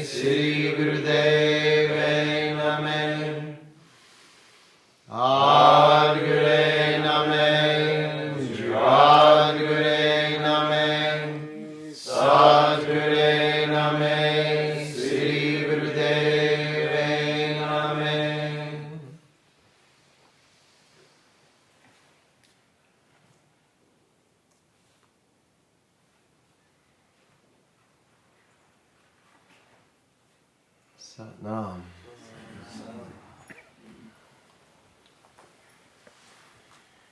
Sri Gurudeve Name, Adgure Name, Jadgure Name, Sadgure Name, Sri Gurudeve Name. Satnam.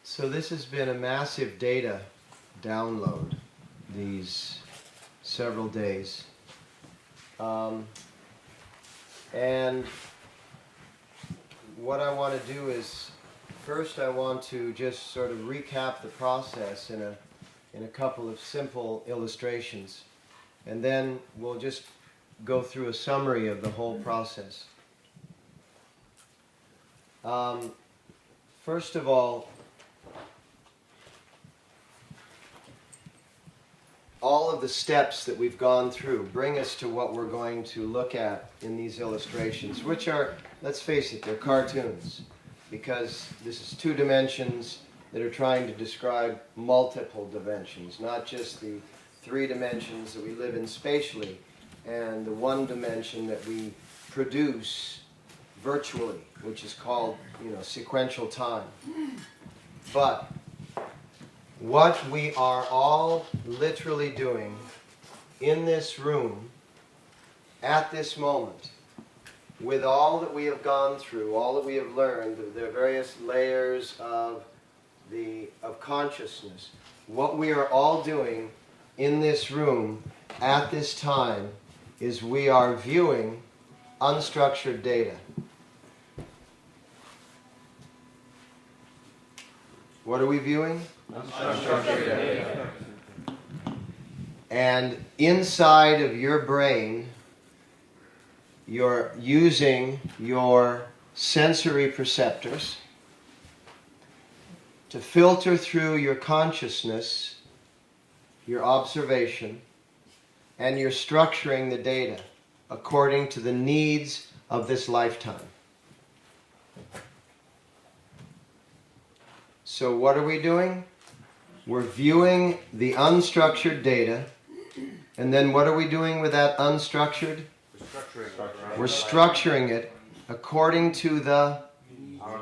So this has been a massive data download these several days. And what I want to do is, first I want to just sort of recap the process in a couple of simple illustrations. And then we'll just go through a summary of the whole process. First of all of the steps that we've gone through bring us to what we're going to look at in these illustrations, which are, let's face it, they're cartoons, because this is two dimensions that are trying to describe multiple dimensions, not just the three dimensions that we live in spatially, and the one dimension that we produce virtually, which is called, sequential time. But what we are all literally doing in this room at this moment, with all that we have gone through, all that we have learned, the various layers of consciousness, what we are all doing in this room at this time is we are viewing unstructured data. What are we viewing? Unstructured data. And inside of your brain, you're using your sensory perceptors to filter through your consciousness, your observation, and you're structuring the data according to the needs of this lifetime. So what are we doing? We're viewing the unstructured data, and then what are we doing with that unstructured? We're structuring it according to the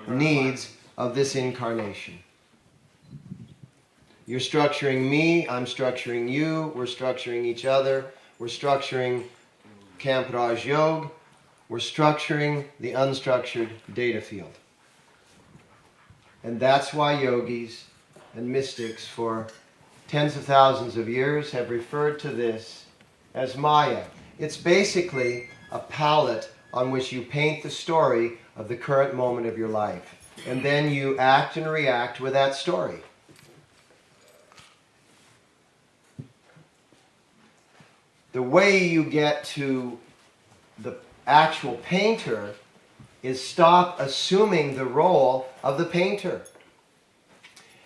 needs of this incarnation. You're structuring me, I'm structuring you, we're structuring each other, we're structuring Camp Raj Yoga, we're structuring the unstructured data field. And that's why yogis and mystics for tens of thousands of years have referred to this as Maya. It's basically a palette on which you paint the story of the current moment of your life. And then you act and react with that story. The way you get to the actual painter is stop assuming the role of the painter.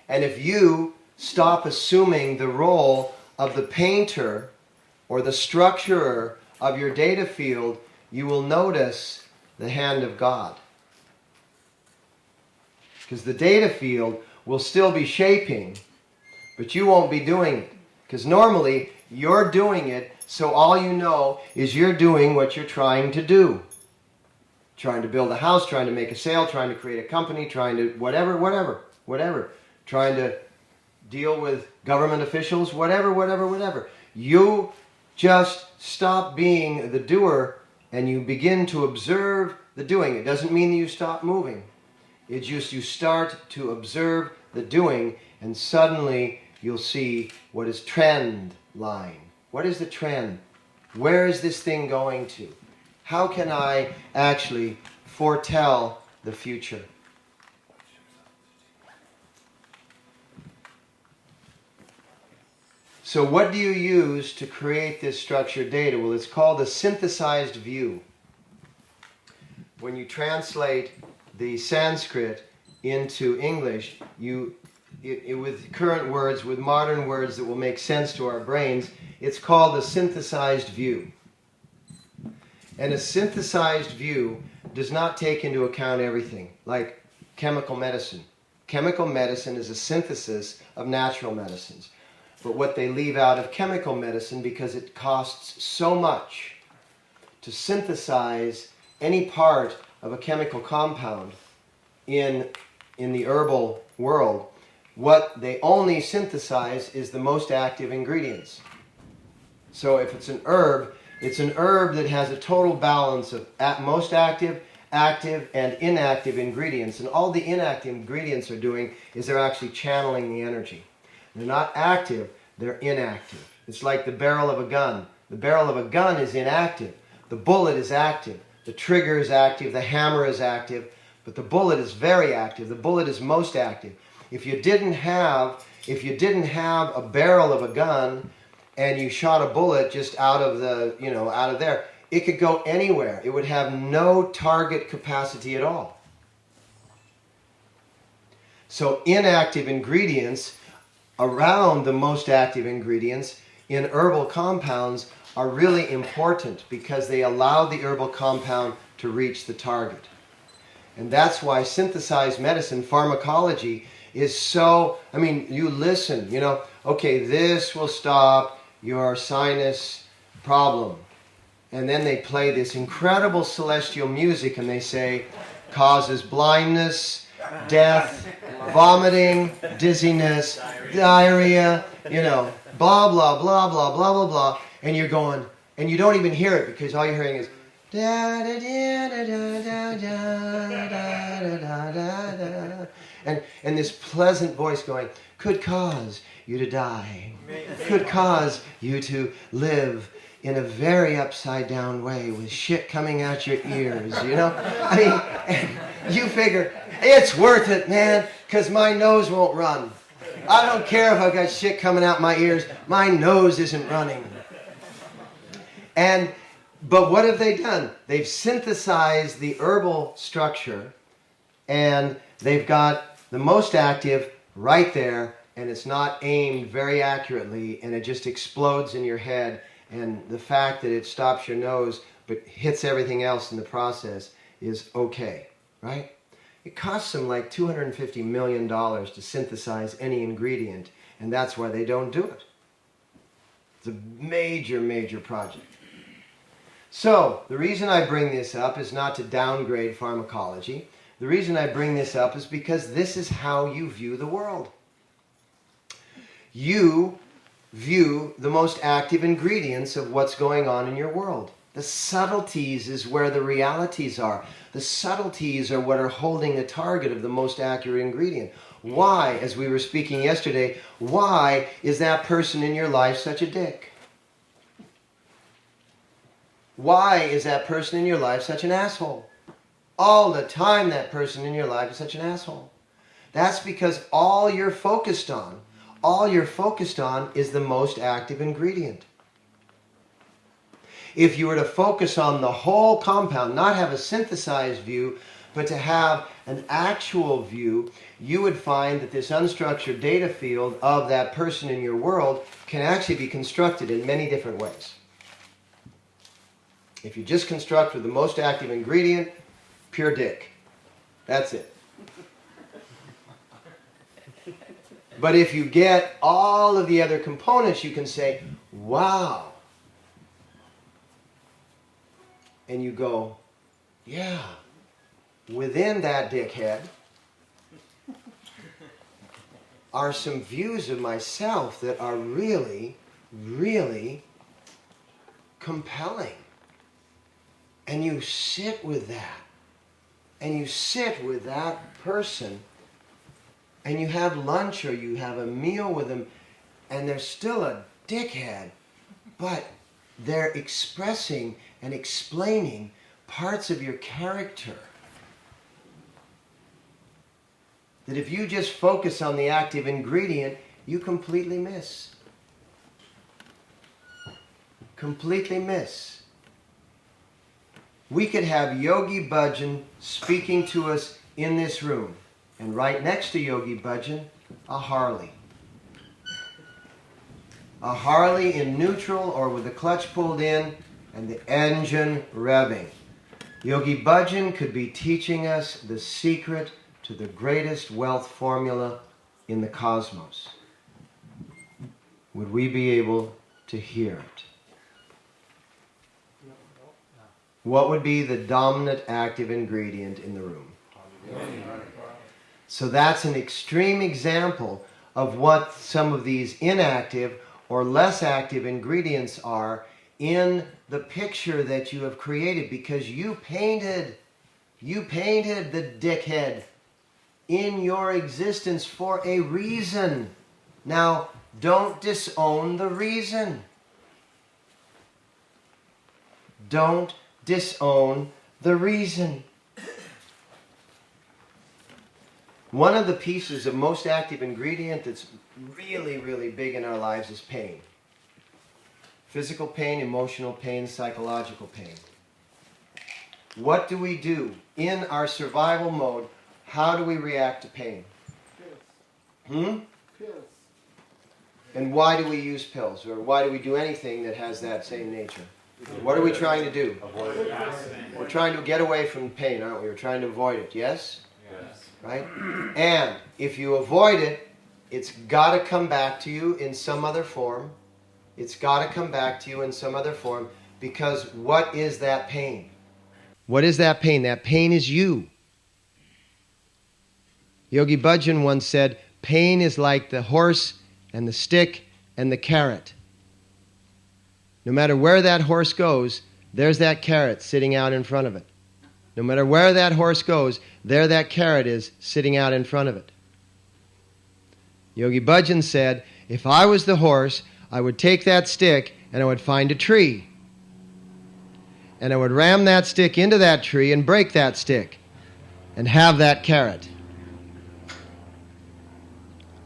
And if you stop assuming the role of the painter or the structurer of your data field, you will notice the hand of God. Because the data field will still be shaping, but you won't be doing it. Because normally you're doing it, so all you know is you're doing what you're trying to do. Trying to build a house, trying to make a sale, trying to create a company, trying to whatever. Trying to deal with government officials, whatever. You just stop being the doer and you begin to observe the doing. It doesn't mean that you stop moving. It's just you start to observe the doing, and suddenly you'll see what is trend line. What is the trend? Where is this thing going to? How can I actually foretell the future? So what do you use to create this structured data? Well, it's called a synthesized view. When you translate the Sanskrit into English, with current words, with modern words that will make sense to our brains, it's called a synthesized view. And a synthesized view does not take into account everything, like chemical medicine. Chemical medicine is a synthesis of natural medicines. But what they leave out of chemical medicine, because it costs so much to synthesize any part of a chemical compound in the herbal world, what they only synthesize is the most active ingredients. So if it's an herb that has a total balance of most active, active, and inactive ingredients. And all the inactive ingredients are doing is they're actually channeling the energy. They're not active, they're inactive. It's like the barrel of a gun. The barrel of a gun is inactive. The bullet is active. The trigger is active. The hammer is active. But the bullet is very active. The bullet is most active. If you didn't have a barrel of a gun and you shot a bullet just out of there, it could go anywhere. It would have no target capacity at all. So inactive ingredients around the most active ingredients in herbal compounds are really important because they allow the herbal compound to reach the target. And that's why synthesized medicine, pharmacology, is so, you listen, okay, this will stop your sinus problem. And then they play this incredible celestial music and they say, causes blindness, death, vomiting, dizziness, diarrhea, blah, blah, blah, blah, blah, blah, blah. And you're going, and you don't even hear it because all you're hearing is da da da da da da da da da da. And this pleasant voice going, could cause you to die, could cause you to live in a very upside down way with shit coming out your ears, and you figure, it's worth it, man, because my nose won't run. I don't care if I've got shit coming out my ears, my nose isn't running. But what have they done? They've synthesized the herbal structure and they've got the most active right there, and it's not aimed very accurately, and it just explodes in your head. And the fact that it stops your nose but hits everything else in the process is okay, right? It costs them like $250 million to synthesize any ingredient, and that's why they don't do it. It's a major, major project. So, the reason I bring this up is not to downgrade pharmacology. The reason I bring this up is because this is how you view the world. You view the most active ingredients of what's going on in your world. The subtleties is where the realities are. The subtleties are what are holding the target of the most accurate ingredient. Why, as we were speaking yesterday, why is that person in your life such a dick? Why is that person in your life such an asshole? All the time that person in your life is such an asshole. That's because all you're focused on is the most active ingredient. If you were to focus on the whole compound, not have a synthesized view, but to have an actual view, you would find that this unstructured data field of that person in your world can actually be constructed in many different ways. If you just construct with the most active ingredient, pure dick. That's it. But if you get all of the other components, you can say, wow. And you go, yeah, within that dickhead are some views of myself that are really, really compelling. And you sit with that. And you sit with that person. And you have lunch or you have a meal with them. And they're still a dickhead. But they're expressing and explaining parts of your character that if you just focus on the active ingredient, you completely miss. Completely miss. We could have Yogi Bhajan speaking to us in this room, and right next to Yogi Bhajan, a Harley. A Harley in neutral or with the clutch pulled in, and the engine revving. Yogi Bhajan could be teaching us the secret to the greatest wealth formula in the cosmos. Would we be able to hear it? What would be the dominant active ingredient in the room? So that's an extreme example of what some of these inactive or less active ingredients are in the picture that you have created, because you painted the dickhead in your existence for a reason. Now, don't disown the reason. Don't disown the reason. One of the pieces of most active ingredient that's really, really big in our lives is pain. Physical pain, emotional pain, psychological pain. What do we do in our survival mode? How do we react to pain? Pills. And why do we use pills? Or why do we do anything that has that same nature? What are we trying to do? Avoid it. We're trying to get away from pain, aren't we? We're trying to avoid it, yes? Yes. Right? And if you avoid it, it's got to come back to you in some other form. It's got to come back to you in some other form, because what is that pain? What is that pain? That pain is you. Yogi Bhajan once said, pain is like the horse and the stick and the carrot. No matter where that horse goes, there's that carrot sitting out in front of it. No matter where that horse goes, there that carrot is sitting out in front of it. Yogi Bhajan said, if I was the horse, I would take that stick and I would find a tree. And I would ram that stick into that tree and break that stick and have that carrot.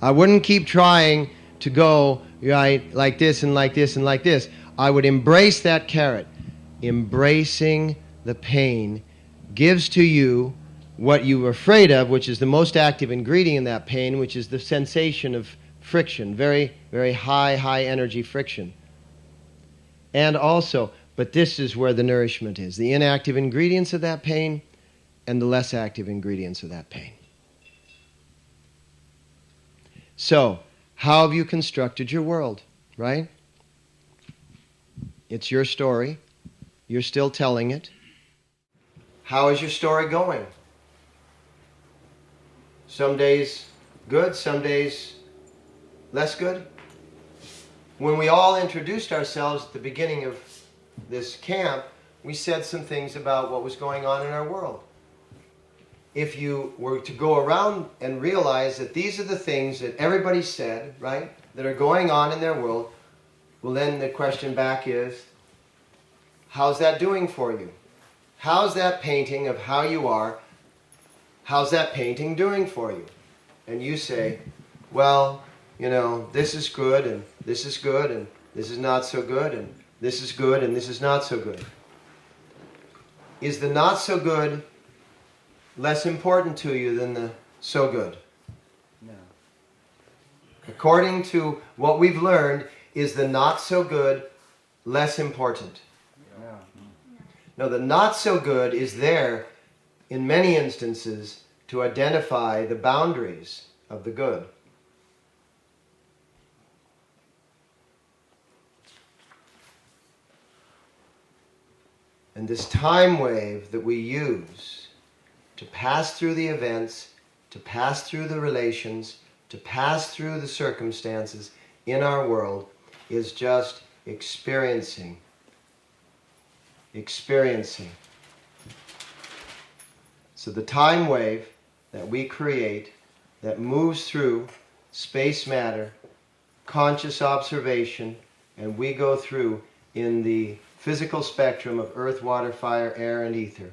I wouldn't keep trying to go right like this and like this and like this. I would embrace that carrot. Embracing the pain gives to you what you were afraid of, which is the most active ingredient in that pain, which is the sensation of friction, very, very high energy friction. And also, but this is where the nourishment is, the inactive ingredients of that pain and the less active ingredients of that pain. So, how have you constructed your world, right? It's your story. You're still telling it. How is your story going? Some days good, some days less good. When we all introduced ourselves at the beginning of this camp, we said some things about what was going on in our world. If you were to go around and realize that these are the things that everybody said, right, that are going on in their world, well, then the question back is, how's that doing for you? How's that painting of how you are, how's that painting doing for you? And you say, well, you know, this is good, and this is good, and this is not so good, and this is good, and this is not so good. Is the not so good less important to you than the so good? No. According to what we've learned, is the not so good less important? No. No, the not so good is there in many instances to identify the boundaries of the good. And this time wave that we use to pass through the events, to pass through the relations, to pass through the circumstances in our world is just experiencing. Experiencing. So the time wave that we create, that moves through space matter, conscious observation, and we go through in the physical spectrum of earth, water, fire, air, and ether,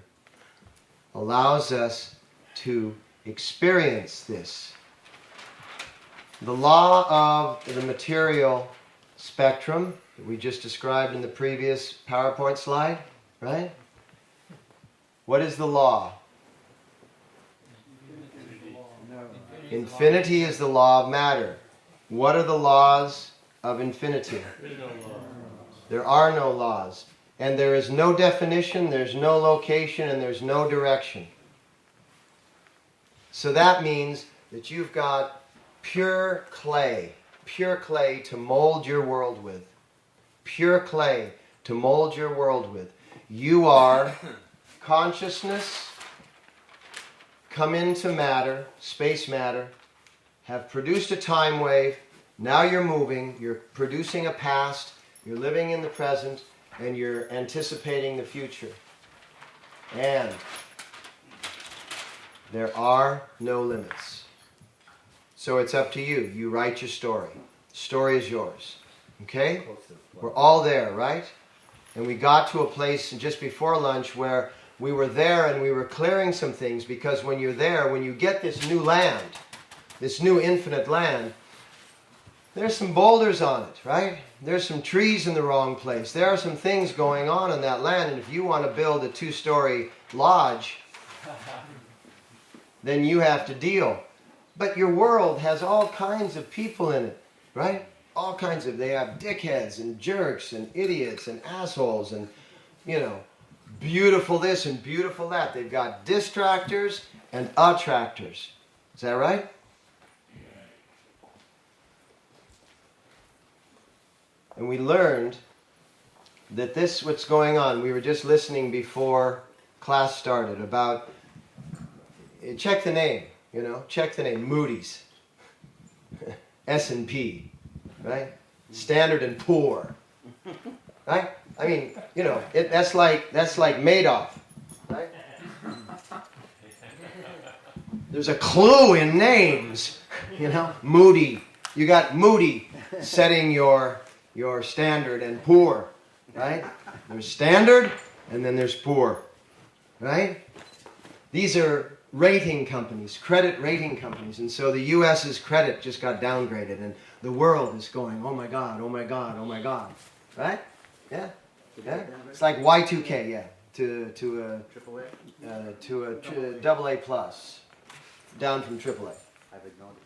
allows us to experience this. The law of the material spectrum that we just described in the previous PowerPoint slide, right? What is the law? Infinity is the law of matter. What are the laws of infinity? There are no laws. And there is no definition, there's no location, and there's no direction. So that means that you've got pure clay to mold your world with. Pure clay to mold your world with. You are consciousness, come into matter, space matter, have produced a time wave, now you're moving, you're producing a past, you're living in the present, and you're anticipating the future. And there are no limits. So it's up to you. You write your story. The story is yours. Okay? We're all there, right? And we got to a place just before lunch where we were there and we were clearing some things, because when you're there, when you get this new land, this new infinite land, there's some boulders on it, right? There's some trees in the wrong place. There are some things going on in that land, and if you want to build a 2-story lodge, then you have to deal. But your world has all kinds of people in it, right? All kinds of, they have dickheads and jerks and idiots and assholes and, you know, beautiful this and beautiful that. They've got distractors and attractors. Is that right? And we learned that this, what's going on, we were just listening before class started about, check the name, you know, check the name, Moody's, S&P, right? Standard and Poor, right? I mean, you know, that's like Madoff, right? There's a clue in names, you know, Moody. You got Moody setting your standard and poor, right? There's standard and then there's poor, right? These are rating companies, credit rating companies. And so the U.S.'s credit just got downgraded and the world is going, oh my God, oh my God, oh my God, right? Yeah, yeah. It's like Y2K, yeah, to a double A plus, down from triple A. I've ignored it.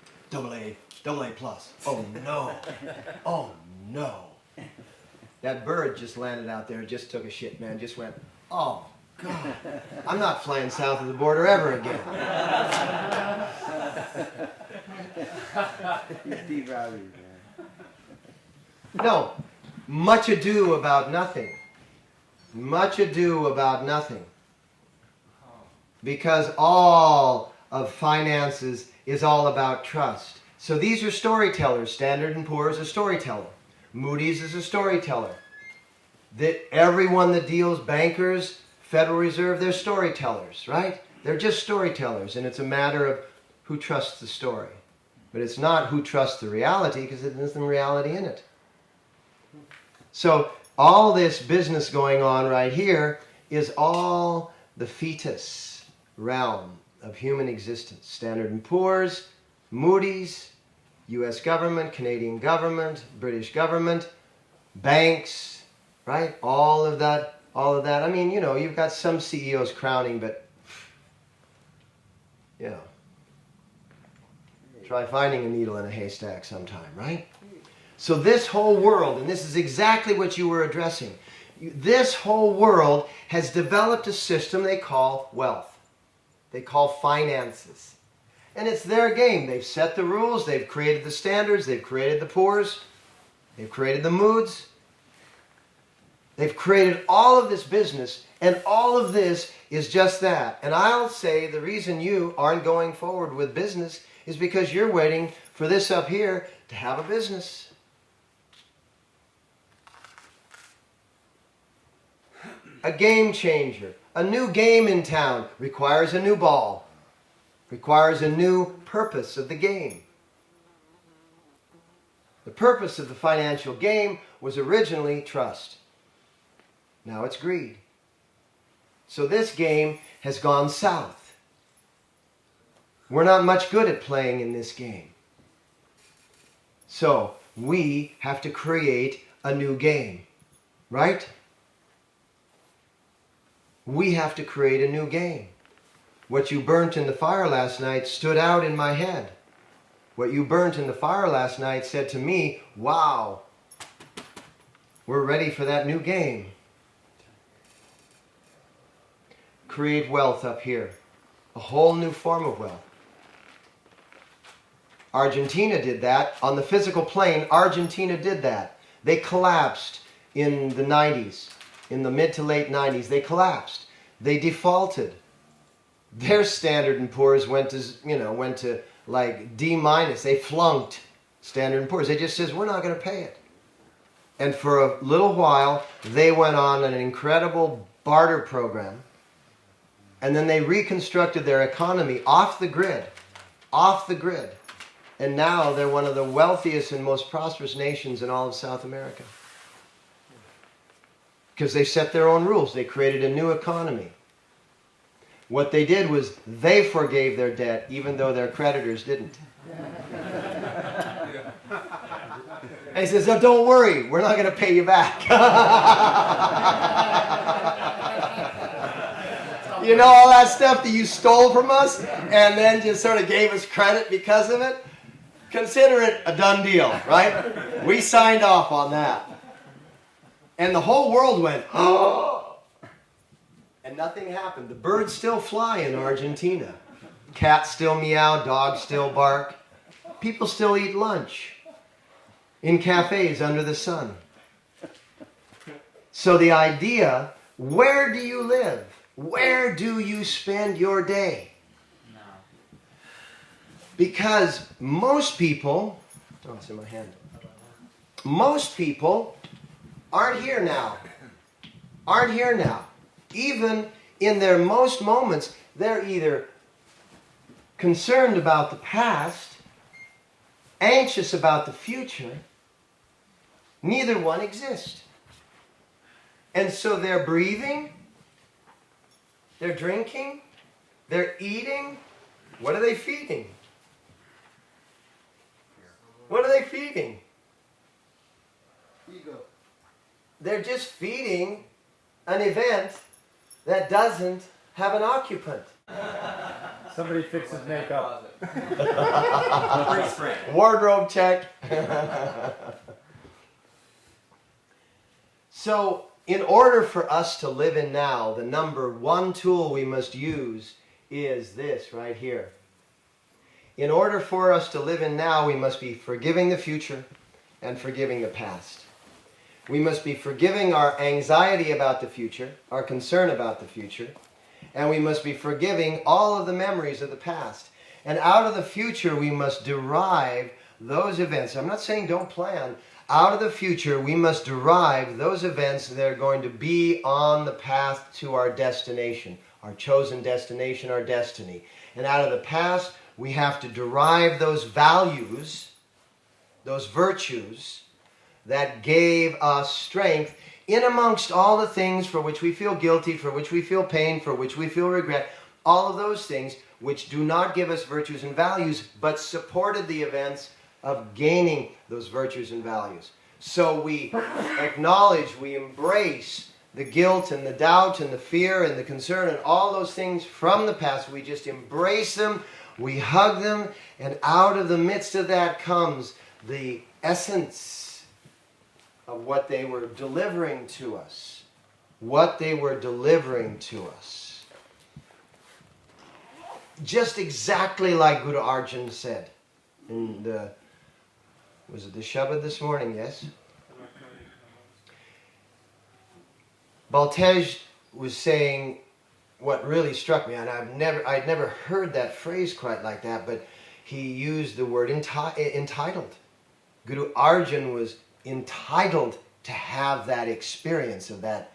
Double A plus. Oh no, oh no. That bird just landed out there, just took a shit, man, just went, oh God, I'm not flying south of the border ever again. Steve Rowley, man. No, much ado about nothing. Much ado about nothing. Because all of finances is all about trust. So these are storytellers. Standard & Poor's is a storyteller. Moody's is a storyteller. That everyone that deals, bankers, Federal Reserve, they're storytellers, right? They're just storytellers, and it's a matter of who trusts the story. But it's not who trusts the reality, because there isn't reality in it. So all this business going on right here is all the fetus realm of human existence. Standard & Poor's, Moody's, U.S. government, Canadian government, British government, banks, right? All of that. I mean, you know, you've got some CEOs crowning, but, you know, try finding a needle in a haystack sometime, right? So this whole world, and this is exactly what you were addressing, this whole world has developed a system they call wealth. They call finances. And it's their game. They've set the rules, they've created the standards, they've created the poors, they've created the moods. They've created all of this business, and all of this is just that. And I'll say the reason you aren't going forward with business is because you're waiting for this up here to have a business. A game changer. A new game in town requires a new ball. Requires a new purpose of the game. The purpose of the financial game was originally trust. Now it's greed. So this game has gone south. We're not much good at playing in this game. So we have to create a new game, right? We have to create a new game. What you burnt in the fire last night stood out in my head. What you burnt in the fire last night said to me, wow, we're ready for that new game. create wealth up here. A whole new form of wealth. Argentina did that. On the physical plane, Argentina did that. They collapsed in the 90s. In the mid to late 90s, they collapsed. They defaulted. Their Standard & Poor's went to like D-. They flunked Standard & Poor's. They just says, we're not going to pay it. And for a little while, they went on an incredible barter program. And then they reconstructed their economy off the grid. Off the grid. And now they're one of the wealthiest and most prosperous nations in all of South America. Because they set their own rules. They created a new economy. What they did was they forgave their debt even though their creditors didn't. And he says, oh, don't worry, we're not going to pay you back. You know all that stuff that you stole from us and then just sort of gave us credit because of it? Consider it a done deal, right? We signed off on that. And the whole world went, oh! And nothing happened. The birds still fly in Argentina. Cats still meow, dogs still bark. People still eat lunch in cafes under the sun. So the idea, where do you live? Where do you spend your day? Because most people, oh, it's in my hand. Most people aren't here now. Aren't here now. Even in their most moments, they're either concerned about the past, anxious about the future. Neither one exists. And so they're breathing, they're drinking, they're eating. What are they feeding? What are they feeding? Ego. They're just feeding an event that doesn't have an occupant. Somebody fix his makeup. Wardrobe check. So, in order for us to live in now, the number one tool we must use is this right here. In order for us to live in now, we must be forgiving the future and forgiving the past. We must be forgiving our anxiety about the future, our concern about the future, and we must be forgiving all of the memories of the past. And out of the future, we must derive those events. I'm not saying don't plan. Out of the future, we must derive those events that are going to be on the path to our destination, our chosen destination, our destiny. And out of the past, we have to derive those values, those virtues that gave us strength in amongst all the things for which we feel guilty, for which we feel pain, for which we feel regret, all of those things which do not give us virtues and values, but supported the events of gaining those virtues and values. So we acknowledge, we embrace the guilt and the doubt and the fear and the concern and all those things from the past. We just embrace them, we hug them, and out of the midst of that comes the essence of what they were delivering to us. What they were delivering to us. Just exactly like Guru Arjan said in the, was it the Shabad this morning, yes? Baltej was saying what really struck me, and I'd never heard that phrase quite like that, but he used the word entitled. Guru Arjan was entitled to have that experience of that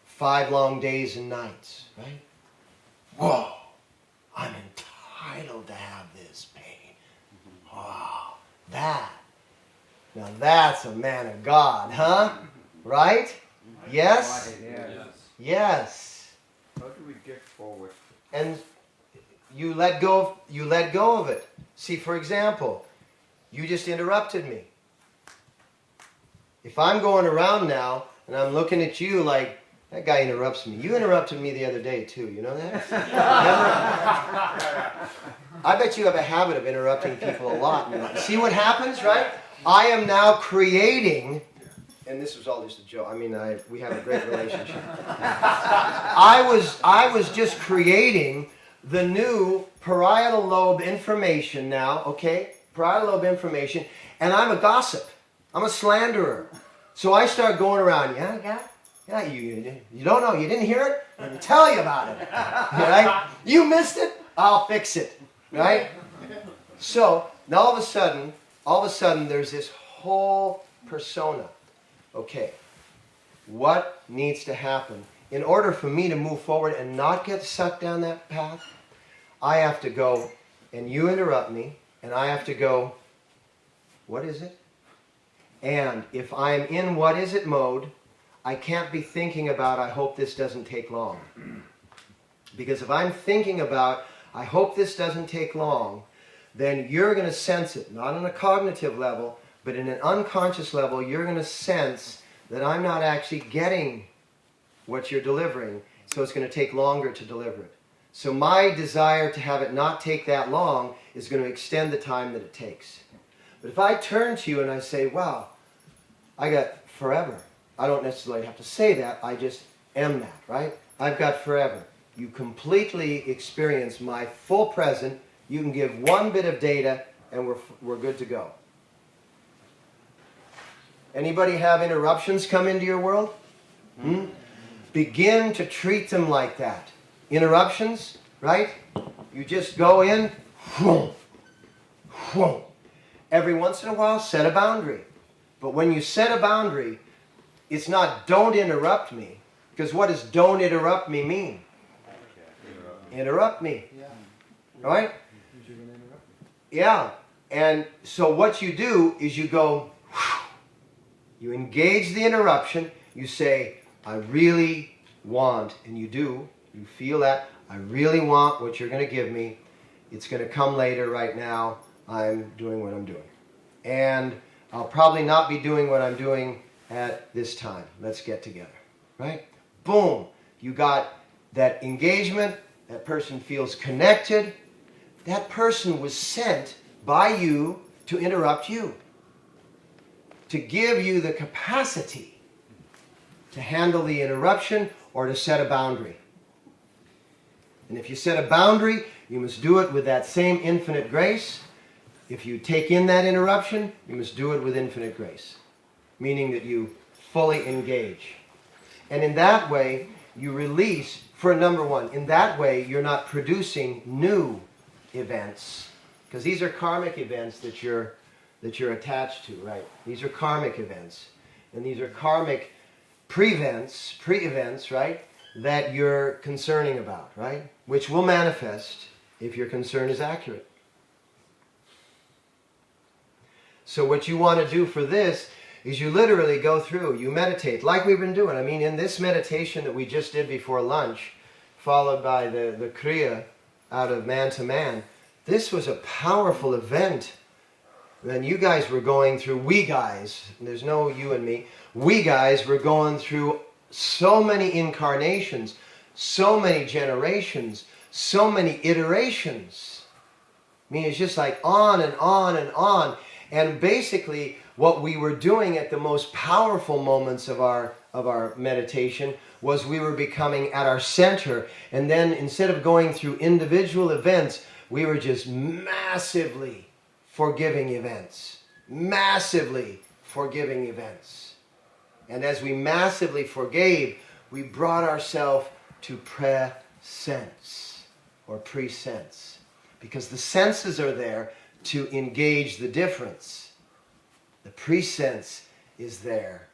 5 long days and nights, right? Whoa, I'm entitled to have this pain. Wow, now that's a man of God, huh? Right? Yes? Yes. How do we get forward? And you let go of it. See, for example, you just interrupted me. If I'm going around now and I'm looking at you like, that guy interrupts me. You interrupted me the other day too, you know that? I bet you have a habit of interrupting people a lot. See what happens, right? I am now creating and this was all just a joke. I mean, we have a great relationship. I was just creating the new parietal lobe information now, okay? Parietal lobe information, and I'm a gossip. I'm a slanderer. So I start going around, yeah, you don't know, you didn't hear it? Let me tell you about it, right? You missed it? I'll fix it, right? So, now all of a sudden, there's this whole persona. Okay, what needs to happen? In order for me to move forward and not get sucked down that path, I have to go, and you interrupt me, and I have to go, what is it? And if I'm in what is it mode, I can't be thinking about, I hope this doesn't take long. Because if I'm thinking about, I hope this doesn't take long, then you're going to sense it, not on a cognitive level, but in an unconscious level, you're going to sense that I'm not actually getting what you're delivering, so it's going to take longer to deliver it. So my desire to have it not take that long is going to extend the time that it takes. But if I turn to you and I say, wow, I got forever. I don't necessarily have to say that, I just am that, right? I've got forever. You completely experience my full present. You can give one bit of data and we're good to go. Anybody have interruptions come into your world? Begin to treat them like that. Interruptions, right? You just go in, every once in a while set a boundary. But when you set a boundary, it's not don't interrupt me. Because what does don't interrupt me mean? Interrupt me. Right? Yeah. And so what you do is you go, you engage the interruption, you say, I really want, and you do, you feel that, I really want what you're going to give me. It's going to come later. Right now, I'm doing what I'm doing. And I'll probably not be doing what I'm doing at this time. Let's get together. Right? Boom. You got that engagement. That person feels connected. That person was sent by you to interrupt you. To give you the capacity to handle the interruption or to set a boundary. And if you set a boundary, you must do it with that same infinite grace. If you take in that interruption, you must do it with infinite grace. Meaning that you fully engage. And in that way, you release, for number one, in that way, you're not producing new events. Because these are karmic events that you're attached to, right? These are karmic events. And these are karmic pre-events, right? That you're concerning about, right? Which will manifest if your concern is accurate. So what you want to do for this is you literally go through, you meditate, like we've been doing. I mean, in this meditation that we just did before lunch, followed by the Kriya out of man to man, this was a powerful event. Then you guys were going through, we guys, there's no you and me, we guys were going through so many incarnations, so many generations, so many iterations. I mean, it's just like on and on and on. And basically, what we were doing at the most powerful moments of our meditation was we were becoming at our center. And then instead of going through individual events, we were just massively forgiving events. Massively forgiving events. And as we massively forgave, we brought ourselves to presence or presense. Because the senses are there to engage the difference. The presense is there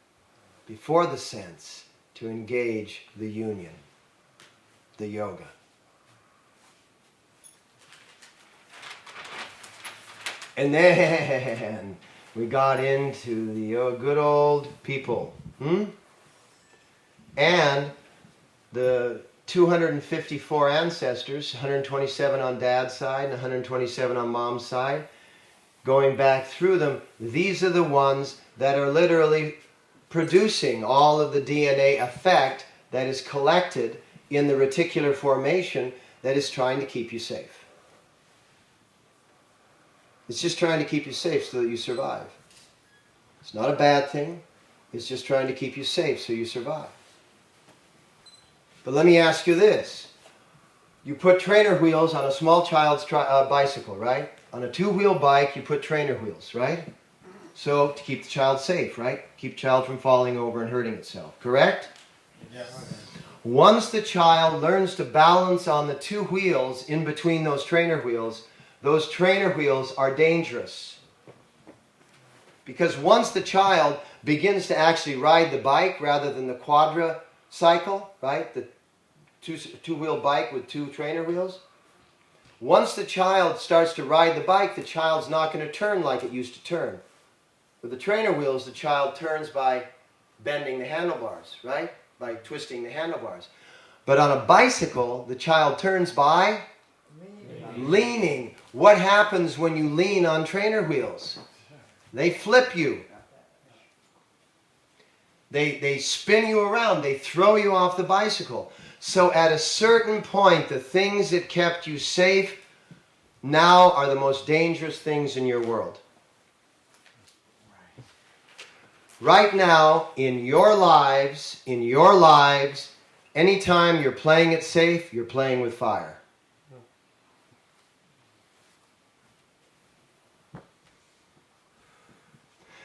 before the sense to engage the union, the yoga. And then we got into the good old people. And the 254 ancestors, 127 on dad's side and 127 on mom's side, going back through them, these are the ones that are literally producing all of the DNA effect that is collected in the reticular formation that is trying to keep you safe. It's just trying to keep you safe so that you survive. It's not a bad thing. It's just trying to keep you safe so you survive. But let me ask you this. You put trainer wheels on a small child's bicycle, right? On a two-wheel bike, you put trainer wheels, right? So, to keep the child safe, right? Keep the child from falling over and hurting itself, correct? Yes. Once the child learns to balance on the two wheels in between those trainer wheels are dangerous. Because once the child begins to actually ride the bike rather than the quadricycle, right? The two-wheel bike with two trainer wheels. Once the child starts to ride the bike, the child's not going to turn like it used to turn. With the trainer wheels, the child turns by bending the handlebars, right? By twisting the handlebars. But on a bicycle, the child turns by leaning. What happens when you lean on trainer wheels? They flip you. They spin you around. They throw you off the bicycle. So at a certain point, the things that kept you safe now are the most dangerous things in your world. Right now, in your lives, anytime you're playing it safe, you're playing with fire.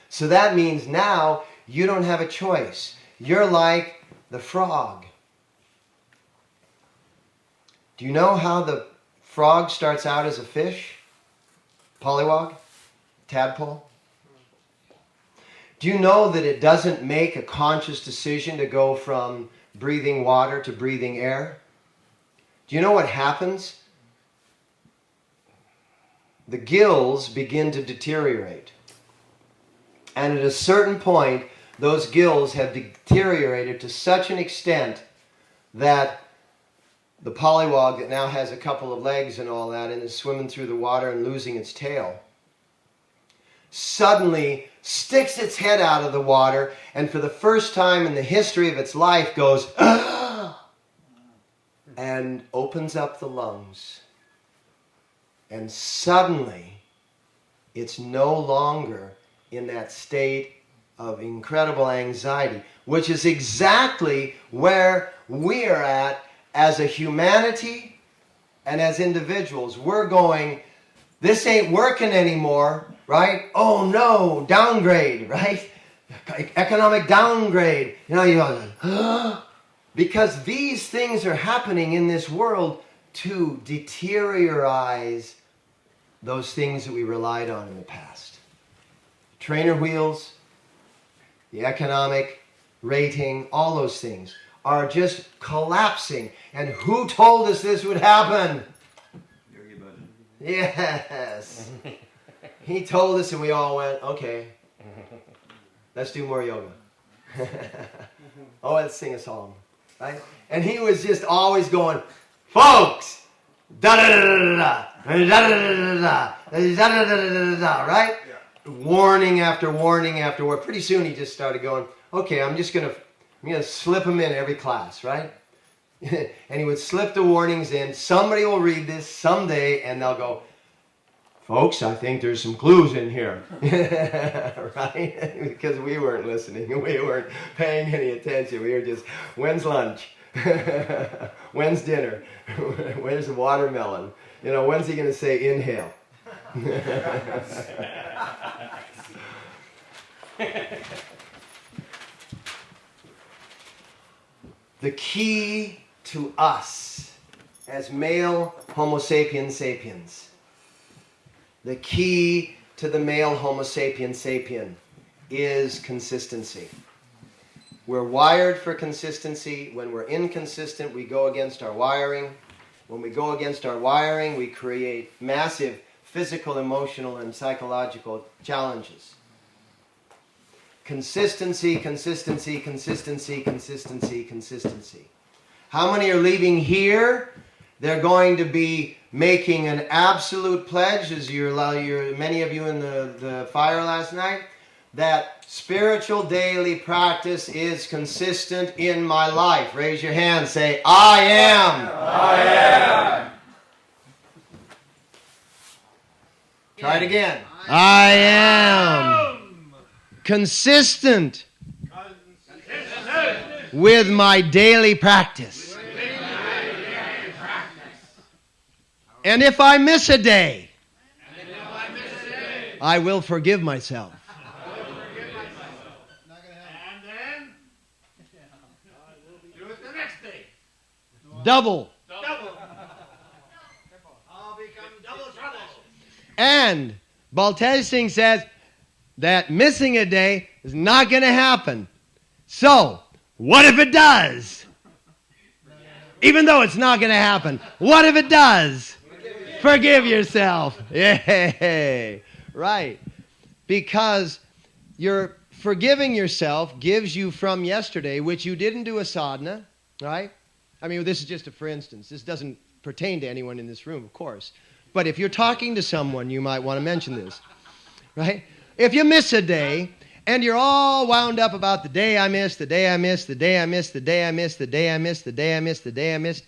So that means now you don't have a choice. You're like the frog. Do you know how the frog starts out as a fish? Pollywog? Tadpole? Do you know that it doesn't make a conscious decision to go from breathing water to breathing air? Do you know what happens? The gills begin to deteriorate. And at a certain point, those gills have deteriorated to such an extent that the pollywog that now has a couple of legs and all that and is swimming through the water and losing its tail suddenly sticks its head out of the water and for the first time in the history of its life goes and opens up the lungs. And suddenly it's no longer in that state of incredible anxiety, which is exactly where we are at as a humanity and as individuals. We're going, this ain't working anymore, right? Oh no, downgrade, right? Economic downgrade. You know, you go, because these things are happening in this world to deteriorize those things that we relied on in the past. Trainer wheels, the economic rating, all those things are just collapsing. And who told us this would happen? Yogi Bhajan. Yes. He told us and we all went, okay, let's do more yoga. Oh, let's sing a song. Right? And he was just always going, folks, da-da-da-da-da-da, da-da-da-da-da-da, da-da-da-da-da-da, right? Warning after warning after warning. Pretty soon he just started going, okay, I'm gonna slip them in every class, right? And he would slip the warnings in. Somebody will read this someday and they'll go, folks, I think there's some clues in here. Right? Because we weren't listening. We weren't paying any attention. We were just, when's lunch? When's dinner? Where's the watermelon? You know, when's he going to say inhale? The key to us as male Homo sapiens sapiens, the key to the male Homo sapiens sapien is consistency. We're wired for consistency. When we're inconsistent, we go against our wiring. When we go against our wiring, we create massive physical, emotional, and psychological challenges. Consistency, consistency, consistency, consistency, consistency. How many are leaving here? They're going to be making an absolute pledge, as many of you in the fire last night, that spiritual daily practice is consistent in my life. Raise your hand. Say, I am. I am. Try it again. I am. Consistent with my daily practice. And if I miss a day, I will forgive myself. And then do it the next day. Double. I'll become double trouble. And Baltej Singh says that missing a day is not going to happen. So, what if it does? Even though it's not going to happen, what if it does? Forgive yourself. Yay. Right. Because you're forgiving yourself gives you from yesterday, which you didn't do a sadhana, right? I mean, this is just a for instance. This doesn't pertain to anyone in this room, of course. But if you're talking to someone, you might want to mention this, right? If you miss a day, and you're all wound up about the day I missed, the day I missed, the day I missed, the day I missed, the day I missed, the day I missed, the day I missed,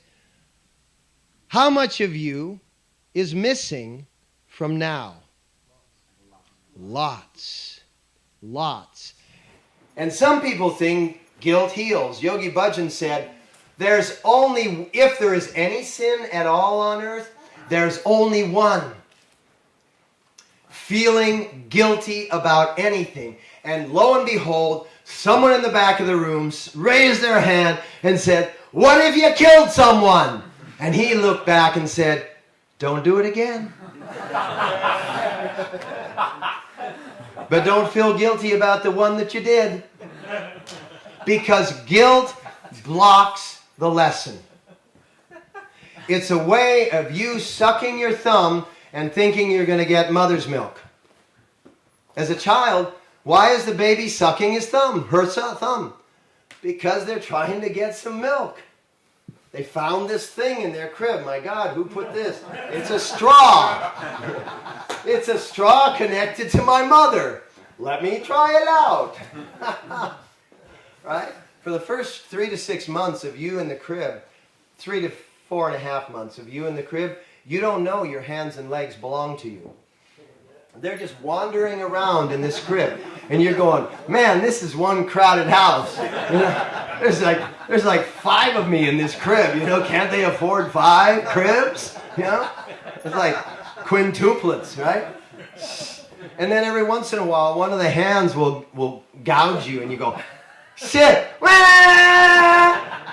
how much of you is missing from now? Lots. Lots. And some people think guilt heals. Yogi Bhajan said, there's only, if there is any sin at all on earth, there's only one. Feeling guilty about anything. And lo and behold, someone in the back of the room raised their hand and said, what if you killed someone? And he looked back and said, don't do it again. But don't feel guilty about the one that you did. Because guilt blocks the lesson. It's a way of you sucking your thumb and thinking you're going to get mother's milk. As a child, why is the baby sucking his thumb, her thumb? Because they're trying to get some milk. They found this thing in their crib. My God, who put this? It's a straw. It's a straw connected to my mother. Let me try it out. Right? For the first 3 to 6 months of you in the crib, 3 to 4.5 months of you in the crib, you don't know your hands and legs belong to you. They're just wandering around in this crib. And you're going, man, this is one crowded house. You know, there's like 5 of me in this crib. You know, can't they afford 5 cribs? You know? It's like quintuplets, right? And then every once in a while, one of the hands will gouge you and you go, sit!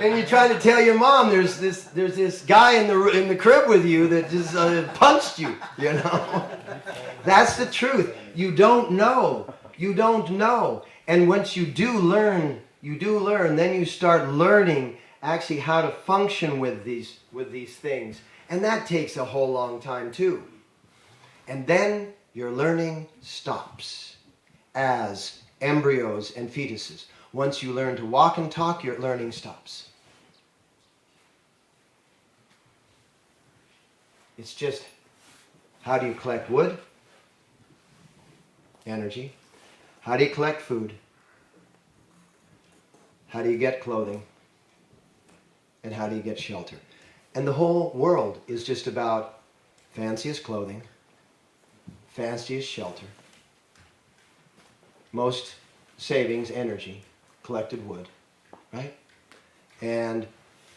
And you try to tell your mom there's this guy in the crib with you that just punched you, you know? That's the truth. You don't know. You don't know. And once you do learn, then you start learning actually how to function with these things. And that takes a whole long time too. And then your learning stops as embryos and fetuses. Once you learn to walk and talk, your learning stops. It's just, how do you collect wood? Energy. How do you collect food? How do you get clothing? And how do you get shelter? And the whole world is just about fanciest clothing, fanciest shelter, most savings, energy, collected wood, right? And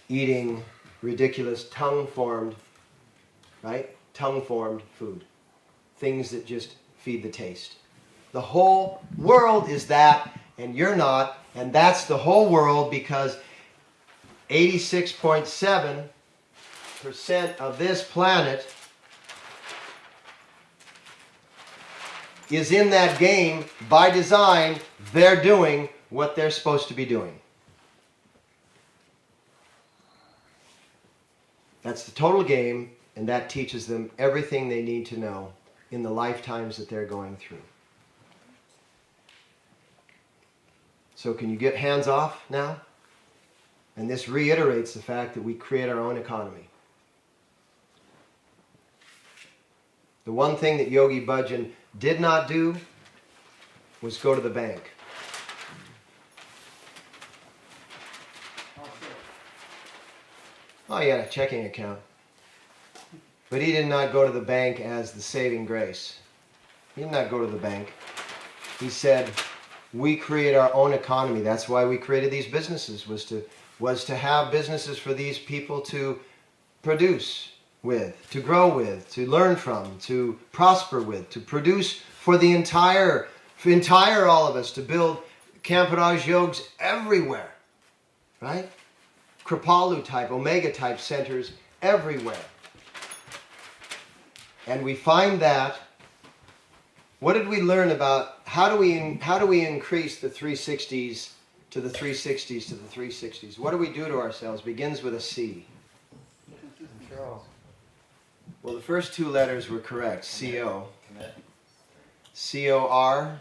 eating ridiculous tongue-formed, right? Tongue-formed food. Things that just feed the taste. The whole world is that, and you're not, and that's the whole world because 86.7% of this planet is in that game by design. They're doing what they're supposed to be doing. That's the total game, and that teaches them everything they need to know in the lifetimes that they're going through. So can you get hands off now? And this reiterates the fact that we create our own economy. The one thing that Yogi Bhajan did not do was go to the bank. Oh, he had a checking account. But he did not go to the bank as the saving grace. He did not go to the bank. He said, we create our own economy. That's why we created these businesses, was to have businesses for these people to produce with, to grow with, to learn from, to prosper with, to produce for the entire all of us, to build Camparaj yogs everywhere, right? Kripalu type, Omega type centers everywhere. And we find that, what did we learn about, how do we increase the 360s to the 360s to the 360s? What do we do to ourselves? Begins with a C. Well, the first two letters were correct. C-O. C-O-R.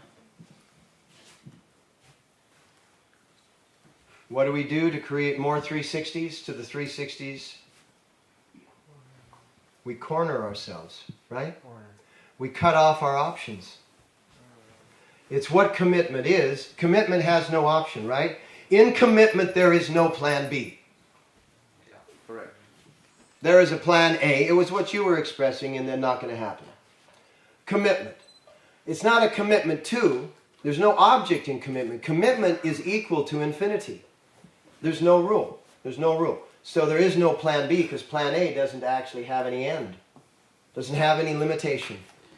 What do we do to create more 360s to the 360s? We corner ourselves, right? We cut off our options. It's what commitment is. Commitment has no option, right? In commitment, there is no plan B. Yeah, correct. There is a plan A. It was what you were expressing, and then not going to happen. Commitment. It's not a commitment to. There's no object in commitment. Commitment is equal to infinity. There's no rule. There's no rule. So there is no plan B, because plan A doesn't actually have any end. Doesn't have any limitation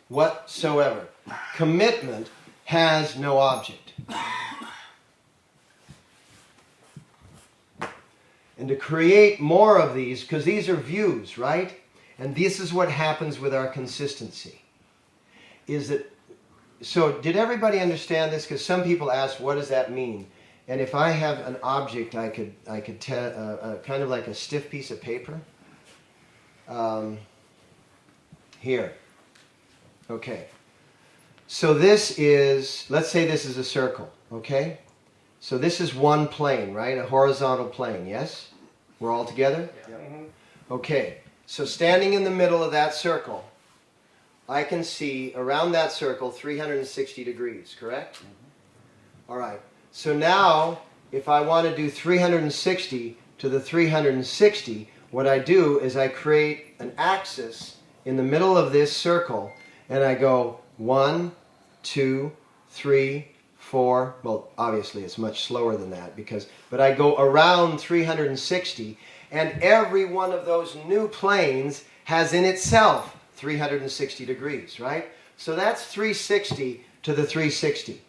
whatsoever. Commitment has no object. And to create more of these, because these are views, right? And this is what happens with our consistency. Is that, so did everybody understand this? Because some people ask, what does that mean? And if I have an object, I could tell, kind of like a stiff piece of paper. Here. Okay. So this is, let's say this is a circle, okay? So this is one plane, right? A horizontal plane, yes? We're all together? Yeah. Okay. So standing in the middle of that circle, I can see around that circle 360 degrees, correct? All right. So now, if I want to do 360 to the 360, what I do is I create an axis in the middle of this circle, and I go 1, 2, 3, 4. Well, obviously it's much slower than that, but I go around 360, and every one of those new planes has in itself 360 degrees, right? So that's 360 to the 360.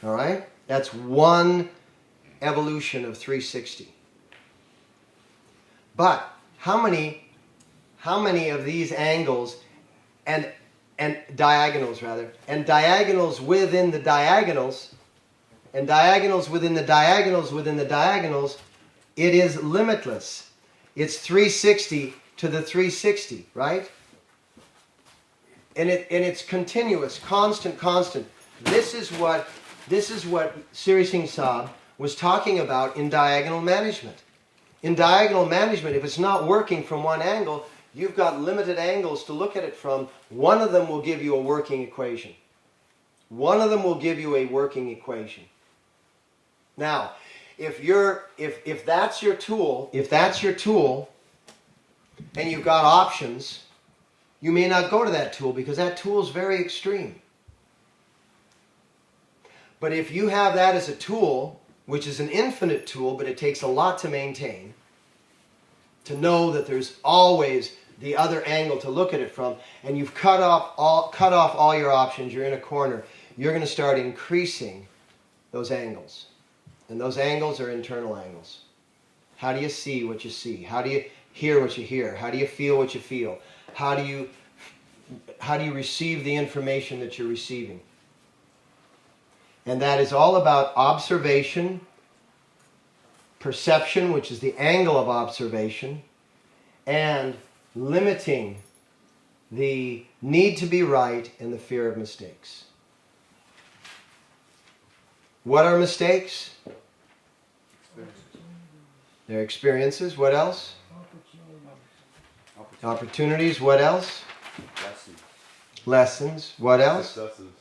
All right? That's one evolution of 360. But how many of these angles and diagonals rather, and diagonals within the diagonals, and diagonals within the diagonals within the diagonals, it is limitless. It's 360 to the 360, right? And it's continuous, constant. This is what Sri Singh Saab was talking about in diagonal management. In diagonal management, if it's not working from one angle, you've got limited angles to look at it from. One of them will give you a working equation. One of them will give you a working equation. Now, if that's your tool, and you've got options, you may not go to that tool because that tool is very extreme. But if you have that as a tool, which is an infinite tool, but it takes a lot to maintain, to know that there's always the other angle to look at it from, and you've cut off all your options, you're in a corner, you're going to start increasing those angles. And those angles are internal angles. How do you see what you see? How do you hear what you hear? How do you feel what you feel? How do you receive the information that you're receiving? And that is all about observation, perception, which is the angle of observation, and limiting the need to be right and the fear of mistakes. What are mistakes? They're experiences. What else? Opportunities. What else? Lessons. What else? Successes.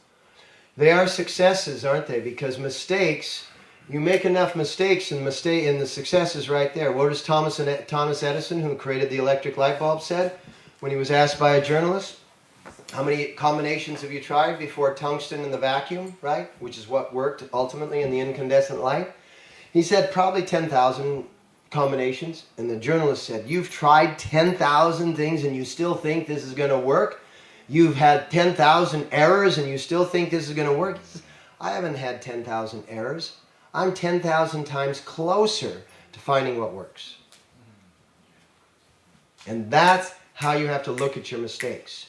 They are successes, aren't they? Because mistakes, you make enough mistakes, and the success is right there. What does Thomas Edison, who created the electric light bulb, said when he was asked by a journalist? How many combinations have you tried before tungsten and the vacuum, right? Which is what worked ultimately in the incandescent light. He said probably 10,000 combinations. And the journalist said, you've tried 10,000 things and you still think this is going to work? You've had 10,000 errors and you still think this is going to work? He says, I haven't had 10,000 errors. I'm 10,000 times closer to finding what works. And that's how you have to look at your mistakes.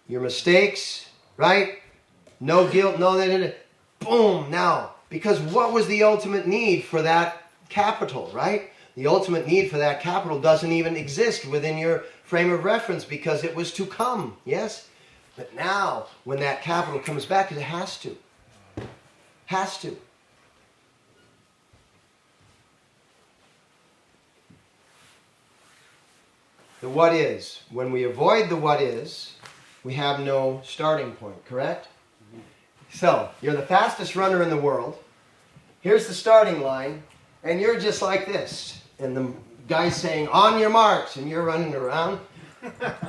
Your mistakes, right? No guilt, no that. Boom, now. Because what was the ultimate need for that capital, right? The ultimate need for that capital doesn't even exist within your frame of reference because it was to come, yes? But now, when that capital comes back, it has to. Has to. The what is. When we avoid the what is, we have no starting point, correct? So, you're the fastest runner in the world. Here's the starting line, and you're just like this. And the guy's saying, on your marks, and you're running around.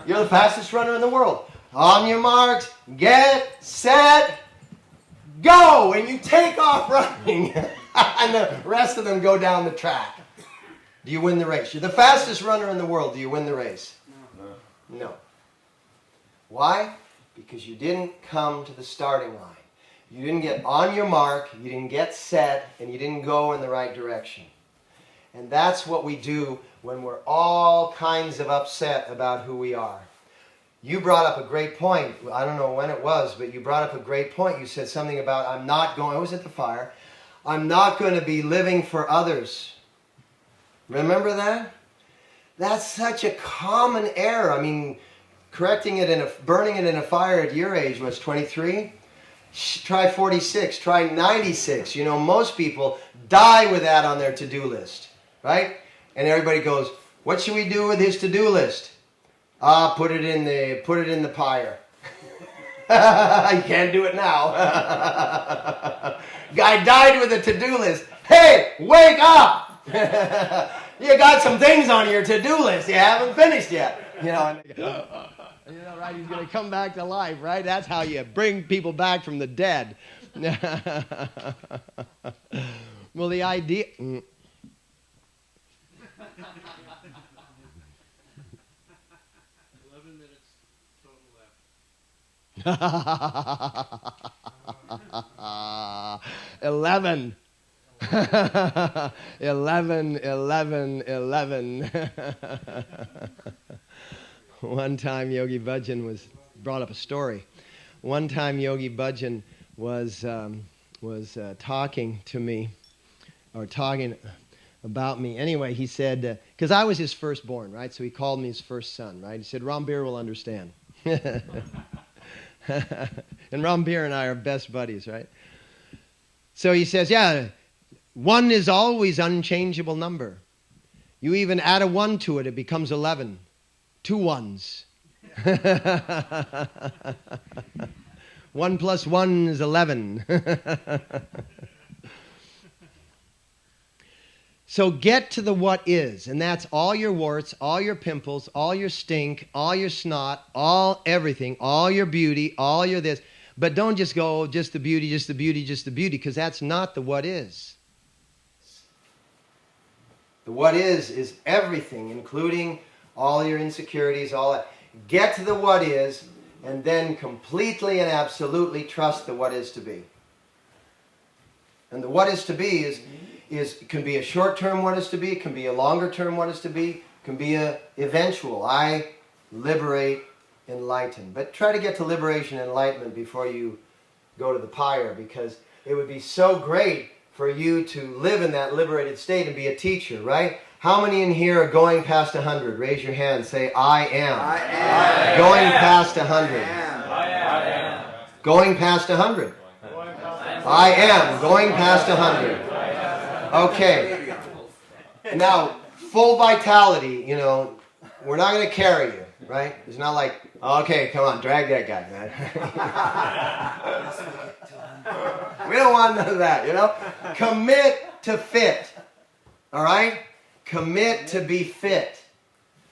You're the fastest runner in the world. On your marks, get, set, go! And you take off running. And the rest of them go down the track. Do you win the race? You're the fastest runner in the world. Do you win the race? No. No. Why? Because you didn't come to the starting line. You didn't get on your mark, you didn't get set, and you didn't go in the right direction. And that's what we do when we're all kinds of upset about who we are. You brought up a great point. I don't know when it was, but you brought up a great point. You said something about, I was at the fire, I'm not going to be living for others. Remember that? That's such a common error. I mean, burning it in a fire at your age was 23. Try 46, try 96. You know, most people die with that on their to-do list, right? And everybody goes, what should we do with his to-do list? Put it in the pyre. You can't do it now. Guy died with a to-do list. Hey, wake up! You got some things on your to-do list you haven't finished yet. You know, right? He's going to come back to life, right? That's how you bring people back from the dead. Well, the idea... 11 minutes total left. 11. 11. One time Yogi Bhajan brought up a story. One time Yogi Bhajan was talking to me, or talking about me. Anyway, he said, because I was his firstborn, right? So he called me his first son, right? He said, Rambir will understand. And Rambir and I are best buddies, right? So he says, yeah, 1 is always unchangeable number. You even add a 1 to it, it becomes 11. 2 ones. 1 plus 1 is 11. So get to the what is, and that's all your warts, all your pimples, all your stink, all your snot, all everything, all your beauty, all your this. But don't just go, just the beauty, just the beauty, just the beauty, because that's not the what is. The what is everything, including all your insecurities, all that. Get to the what is, and then completely and absolutely trust the what is to be. And the what is to be can be a short-term what is to be, can be a longer-term what is to be, can be a eventual. I liberate, enlighten. But try to get to liberation and enlightenment before you go to the pyre, because it would be so great for you to live in that liberated state and be a teacher, right? How many in here are going past 100? Raise your hand. Say, I am. I am. Going past 100. I am. Going past 100. I am. Going past 100. Okay. Now, full vitality, you know, we're not going to carry you, right? It's not like, okay, come on, drag that guy, man. We don't want none of that, you know? Commit to fit, all right? Commit to be fit.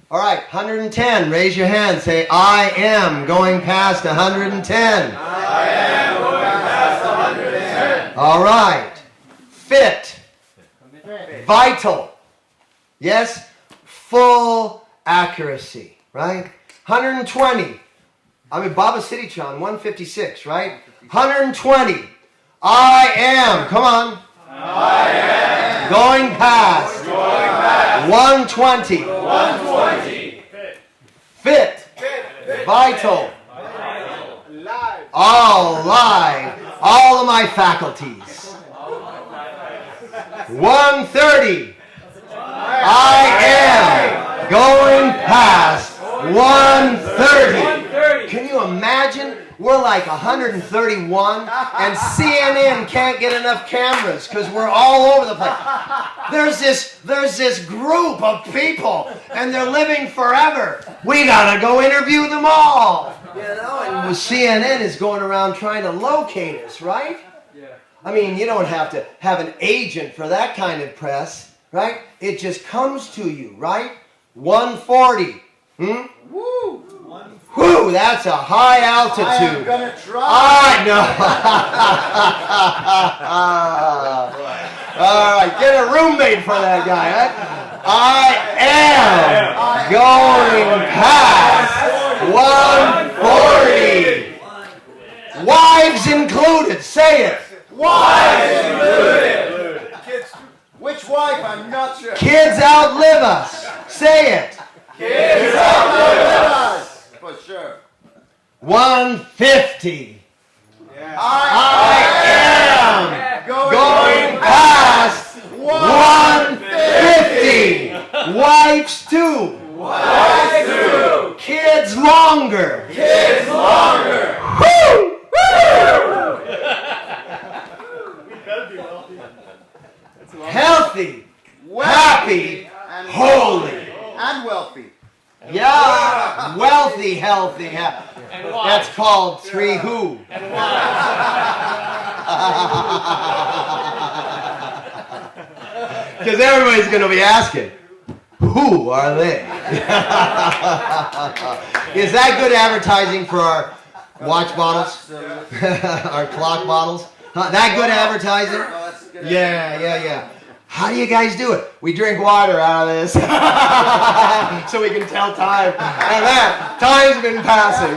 All right, 110. Raise your hand. Say, I am going past 110. I am going past 110. All right. Fit. Vital. Yes? Full accuracy, right? 120. I mean, Baba Siddhi-chan, 156, right? 120. I am. Come on. I am Going past. going past 120. 120. Fit. Vital. All live. All of my faculties. 130. I am going past 130. Can you imagine? We're like 131 and CNN can't get enough cameras because we're all over the place. There's this group of people and they're living forever. We gotta go interview them all. You know, and CNN is going around trying to locate us, right? I mean, you don't have to have an agent for that kind of press, right? It just comes to you, right? 140. Woo! Whew, that's a high altitude. I am gonna try. I know. All right, get a roommate for that guy, right? I am going past 140. Wives included. Say it. Wives included. Kids, which wife? I'm not sure. Kids outlive us. Say it. Kids outlive us. For sure. 150. Yeah. I am going past 150. Wives too. Wives too. Kids longer. Kids longer. Woo! Healthy, happy, and holy. and wealthy. Yeah, wealthy, healthy, happy. That's called three who. Because everybody's going to be asking, who are they? Is that good advertising for our watch bottles? Our clock bottles? That good advertising? Yeah. How do you guys do it? We drink water out of this so we can tell time. And that, time's been passing.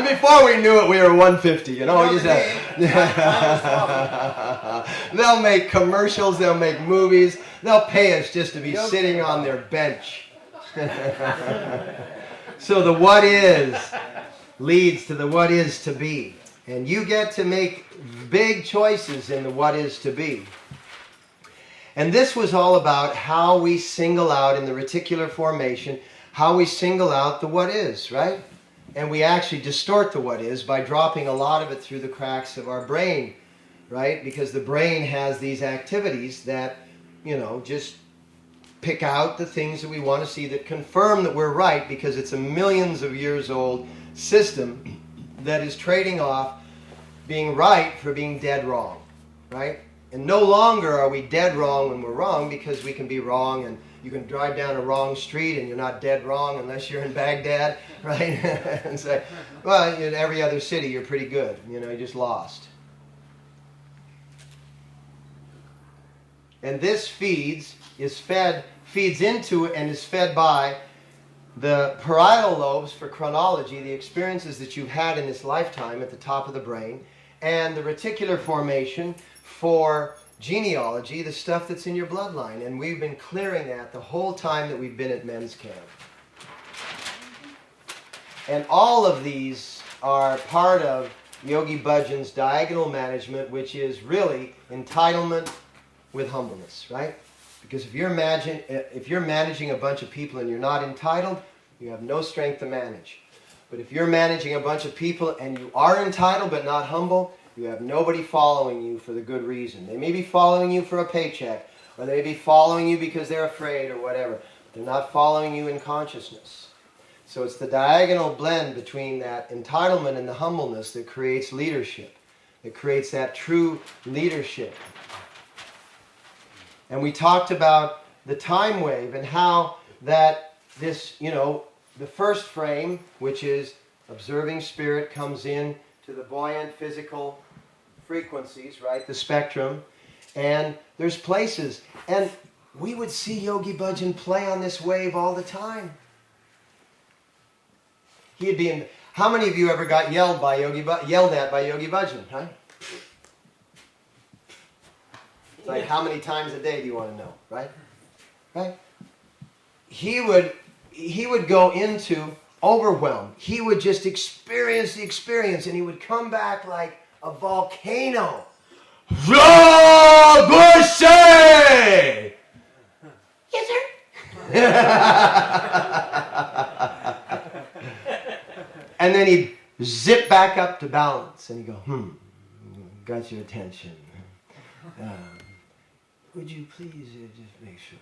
And before we knew it, we were 150, you know? We just they'll make commercials, they'll make movies, they'll pay us just to be sitting on their bench. So the what is leads to the what is to be. And you get to make big choices in the what is to be. And this was all about how we single out in the reticular formation, how we single out the what is, right? And we actually distort the what is by dropping a lot of it through the cracks of our brain, right? Because the brain has these activities that, you know, just pick out the things that we want to see that confirm that we're right, because it's a millions of years old system that is trading off being right for being dead wrong, right? And no longer are we dead wrong when we're wrong, because we can be wrong and you can drive down a wrong street and you're not dead wrong unless you're in Baghdad, right? And say, well, in every other city you're pretty good, you know, you just lost. And this feeds into and is fed by the parietal lobes for chronology, the experiences that you've had in this lifetime at the top of the brain, and the reticular formation for genealogy, the stuff that's in your bloodline. And we've been clearing that the whole time that we've been at men's camp. And all of these are part of Yogi Bhajan's diagonal management, which is really entitlement with humbleness, right? Because if you're managing a bunch of people and you're not entitled, you have no strength to manage. But if you're managing a bunch of people and you are entitled but not humble, you have nobody following you for the good reason. They may be following you for a paycheck, or they may be following you because they're afraid or whatever. But they're not following you in consciousness. So it's the diagonal blend between that entitlement and the humbleness that creates leadership, that creates that true leadership. And we talked about the time wave and how that this, the first frame, which is observing spirit, comes in to the buoyant physical frequencies, right? The spectrum. And there's places. And we would see Yogi Bhajan play on this wave all the time. He'd be in. How many of you ever got yelled at by Yogi Bhajan, huh? It's like, how many times a day do you want to know, right? Right? He would go into overwhelm. He would just experience the experience, and he would come back like a volcano. Say! Yes, sir. And then he'd zip back up to balance, and he'd go, got your attention. Would you please just make sure?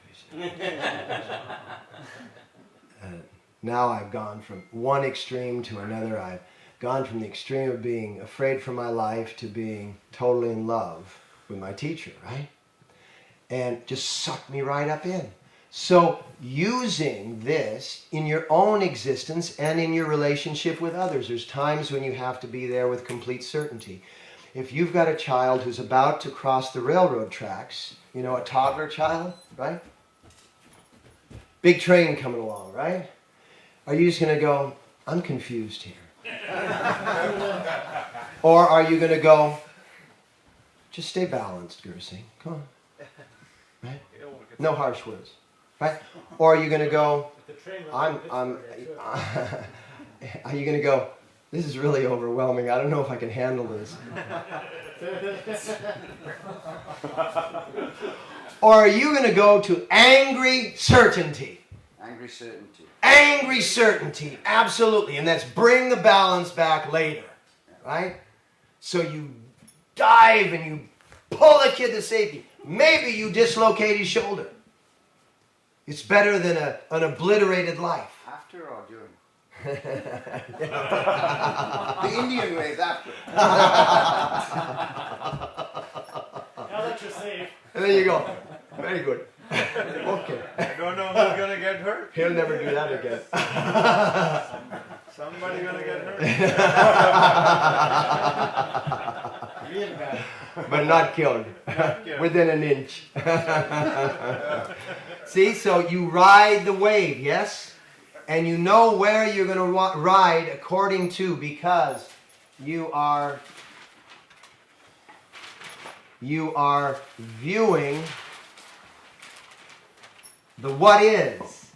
Now I've gone from one extreme to another. I've gone from the extreme of being afraid for my life to being totally in love with my teacher, right? And just sucked me right up in. So using this in your own existence and in your relationship with others, there's times when you have to be there with complete certainty. If you've got a child who's about to cross the railroad tracks, a toddler child, right? Big train coming along, right? Are you just going to go, I'm confused here? Or are you going to go, just stay balanced, Guru Singh, come on, right? No harsh words, right? Or are you going to go, are you going to go, this is really overwhelming, I don't know if I can handle this. Or are you going to go to angry certainty? Angry certainty. Angry certainty, absolutely. And that's bring the balance back later, right? So you dive and you pull the kid to safety. Maybe you dislocate his shoulder. It's better than an obliterated life. After or during? The Indian way is after. Now that you're safe. And there you go. Very good. Okay. I don't know who's going to get hurt. He'll never do that again. Somebody going to get hurt. Real bad. But not killed. Within an inch. See, so you ride the wave, yes? And you know where you're going to ride according to, because you are viewing the what is,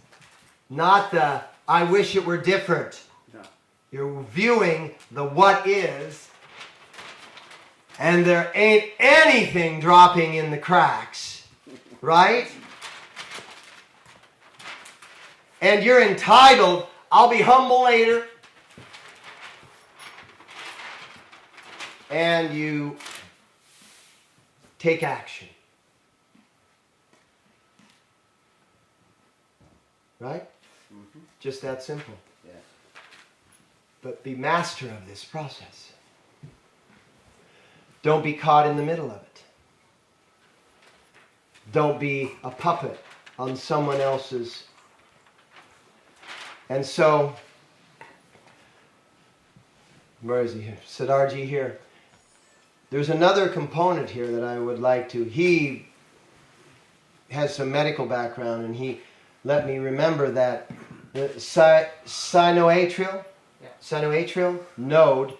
not the I wish it were different. No. You're viewing the what is, and there ain't anything dropping in the cracks, right? And you're entitled, I'll be humble later. And you take action. Right? Mm-hmm. Just that simple. Yeah. But be master of this process. Don't be caught in the middle of it. Don't be a puppet on someone else's. And so, where is he? Siddharji here. There's another component here that I would like to. He has some medical background, and he let me remember that the sinoatrial node,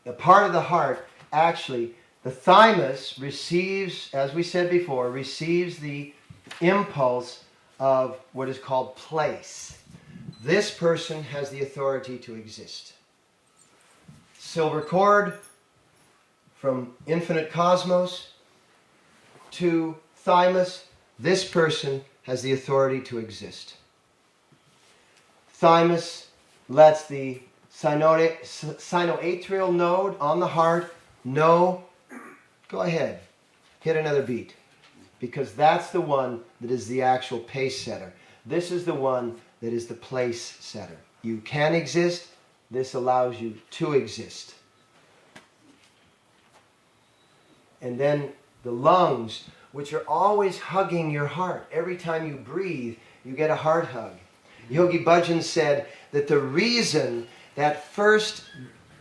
the part of the heart, actually, the thymus receives, as we said before, receives the impulse of what is called place. This person has the authority to exist. Silver cord from infinite cosmos to thymus, this person has the authority to exist. Thymus lets the sinoatrial node on the heart know, go ahead, hit another beat. Because that's the one that is the actual pace setter. This is the one that is the place setter. You can exist. This allows you to exist. And then the lungs, which are always hugging your heart. Every time you breathe, you get a heart hug. Yogi Bhajan said that the reason that first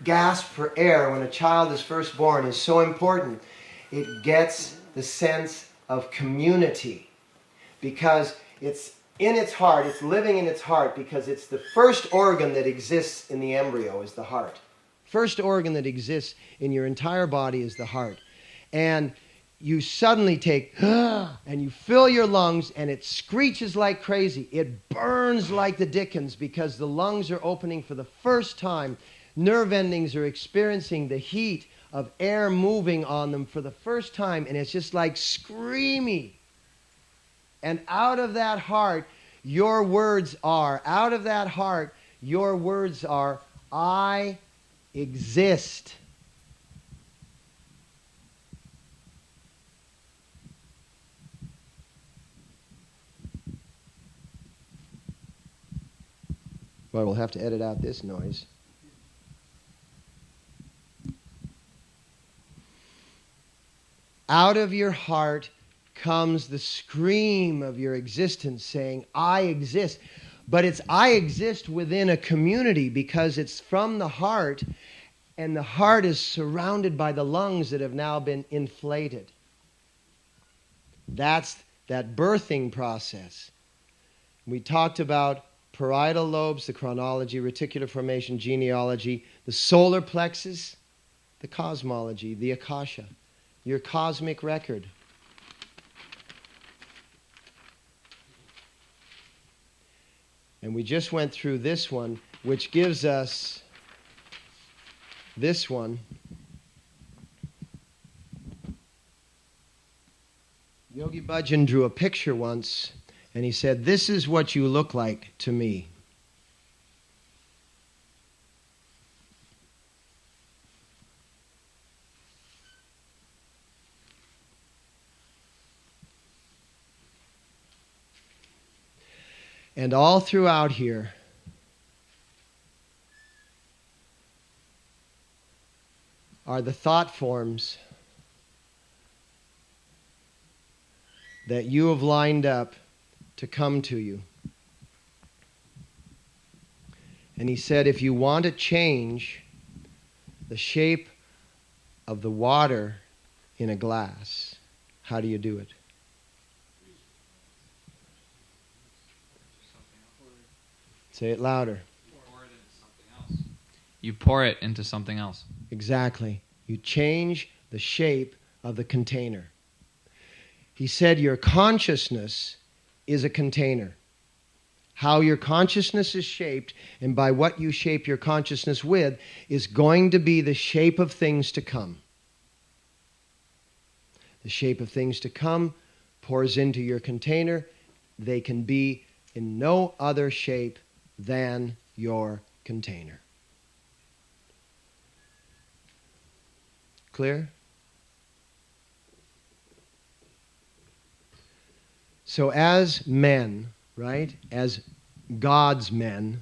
gasp for air when a child is first born is so important, it gets the sense of community. Because it's in its heart, it's living in its heart, because it's the first organ that exists in the embryo is the heart. First organ that exists in your entire body is the heart. And you suddenly take, and you fill your lungs, and it screeches like crazy. It burns like the dickens because the lungs are opening for the first time. Nerve endings are experiencing the heat of air moving on them for the first time, and it's just like screamy. And out of that heart, your words are, I exist. Well, we'll have to edit out this noise. Out of your heart comes the scream of your existence saying, I exist. But it's I exist within a community because it's from the heart, and the heart is surrounded by the lungs that have now been inflated. That's that birthing process. We talked about parietal lobes, the chronology, reticular formation, genealogy, the solar plexus, the cosmology, the akasha, your cosmic record. And we just went through this one, which gives us this one. Yogi Bhajan drew a picture once, and he said, this is what you look like to me. And all throughout here, are the thought forms that you have lined up to come to you. And he said, if you want to change the shape of the water in a glass, how do you do it? Say it louder. You pour it into something else. Exactly. You change the shape of the container. He said your consciousness is a container. How your consciousness is shaped, and by what you shape your consciousness with, is going to be the shape of things to come. The shape of things to come pours into your container. They can be in no other shape than your container. Clear? So as men, right, as God's men,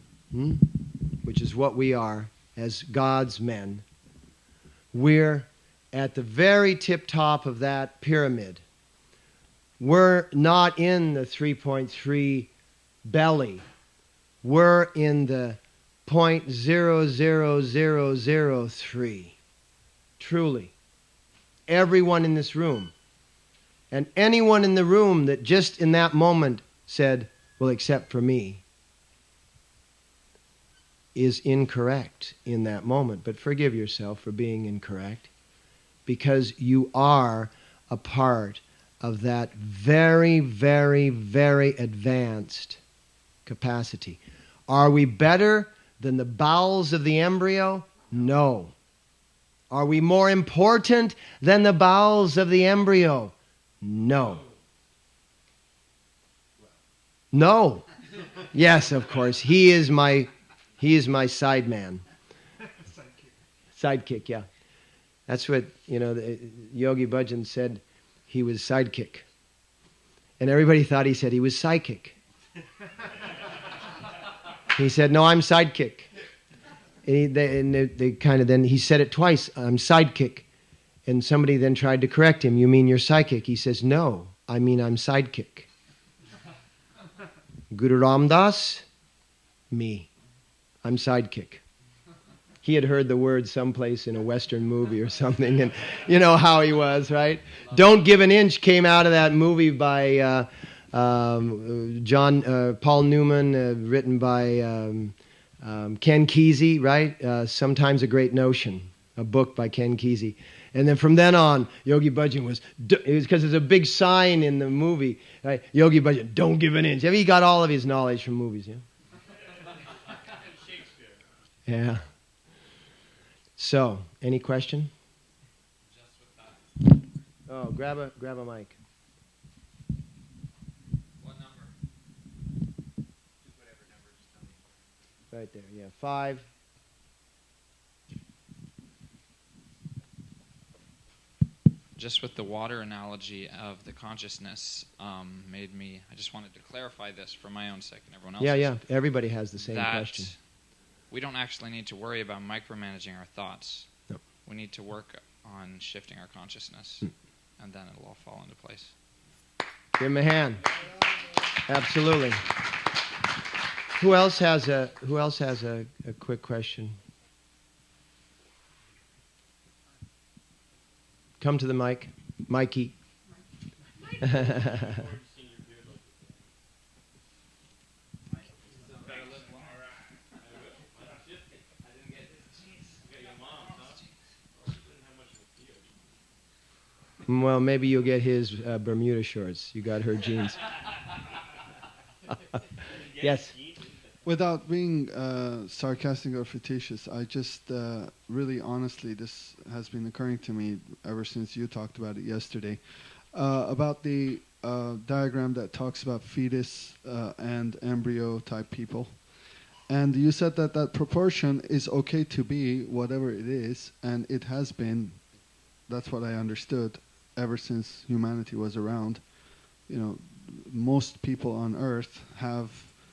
which is what we are, as God's men, we're at the very tip top of that pyramid. We're not in the 3.3 belly. We're in the 0.00003. Truly. Everyone in this room. And anyone in the room that just in that moment said, well, except for me, is incorrect in that moment. But forgive yourself for being incorrect, because you are a part of that very, very, very advanced capacity. Are we better than the bowels of the embryo? No. Are we more important than the bowels of the embryo? No. No. Yes, of course. He is my side man. Sidekick, yeah. That's what, Yogi Bhajan said he was sidekick. And everybody thought he said he was psychic. He said, no, I'm sidekick. And then he said it twice, I'm sidekick. And somebody then tried to correct him, you mean you're psychic? He says, no, I mean I'm sidekick. Guru Ram Das Me. I'm sidekick. He had heard the word someplace in a Western movie or something, and you know how he was, right? Don't Give an Inch came out of that movie by Paul Newman, written by Ken Kesey, right? Sometimes a Great Notion, a book by Ken Kesey. And then from then on, Yogi Bhajan was because there's a big sign in the movie, right? Yogi Bhajan, don't give an inch. He got all of his knowledge from movies, yeah? Yeah. So, any question? Oh, grab a mic. What number? Just whatever number, just tell me. Right there, yeah. 5. Just with the water analogy of the consciousness made me, I just wanted to clarify this for my own sake and everyone else's. Yeah. Everybody has the same question. We don't actually need to worry about micromanaging our thoughts. No. We need to work on shifting our consciousness, and then it'll all fall into place. Give him a hand. Absolutely. Who else has a quick question? Come to the mic. Mikey. Well, maybe you'll get his Bermuda shorts. You got her jeans. Yes. Without being sarcastic or facetious, I just really honestly, this has been occurring to me ever since you talked about it yesterday, about the diagram that talks about fetus and embryo type people. And you said that that proportion is okay to be whatever it is, and it has been, that's what I understood, ever since humanity was around. You know, most people on Earth have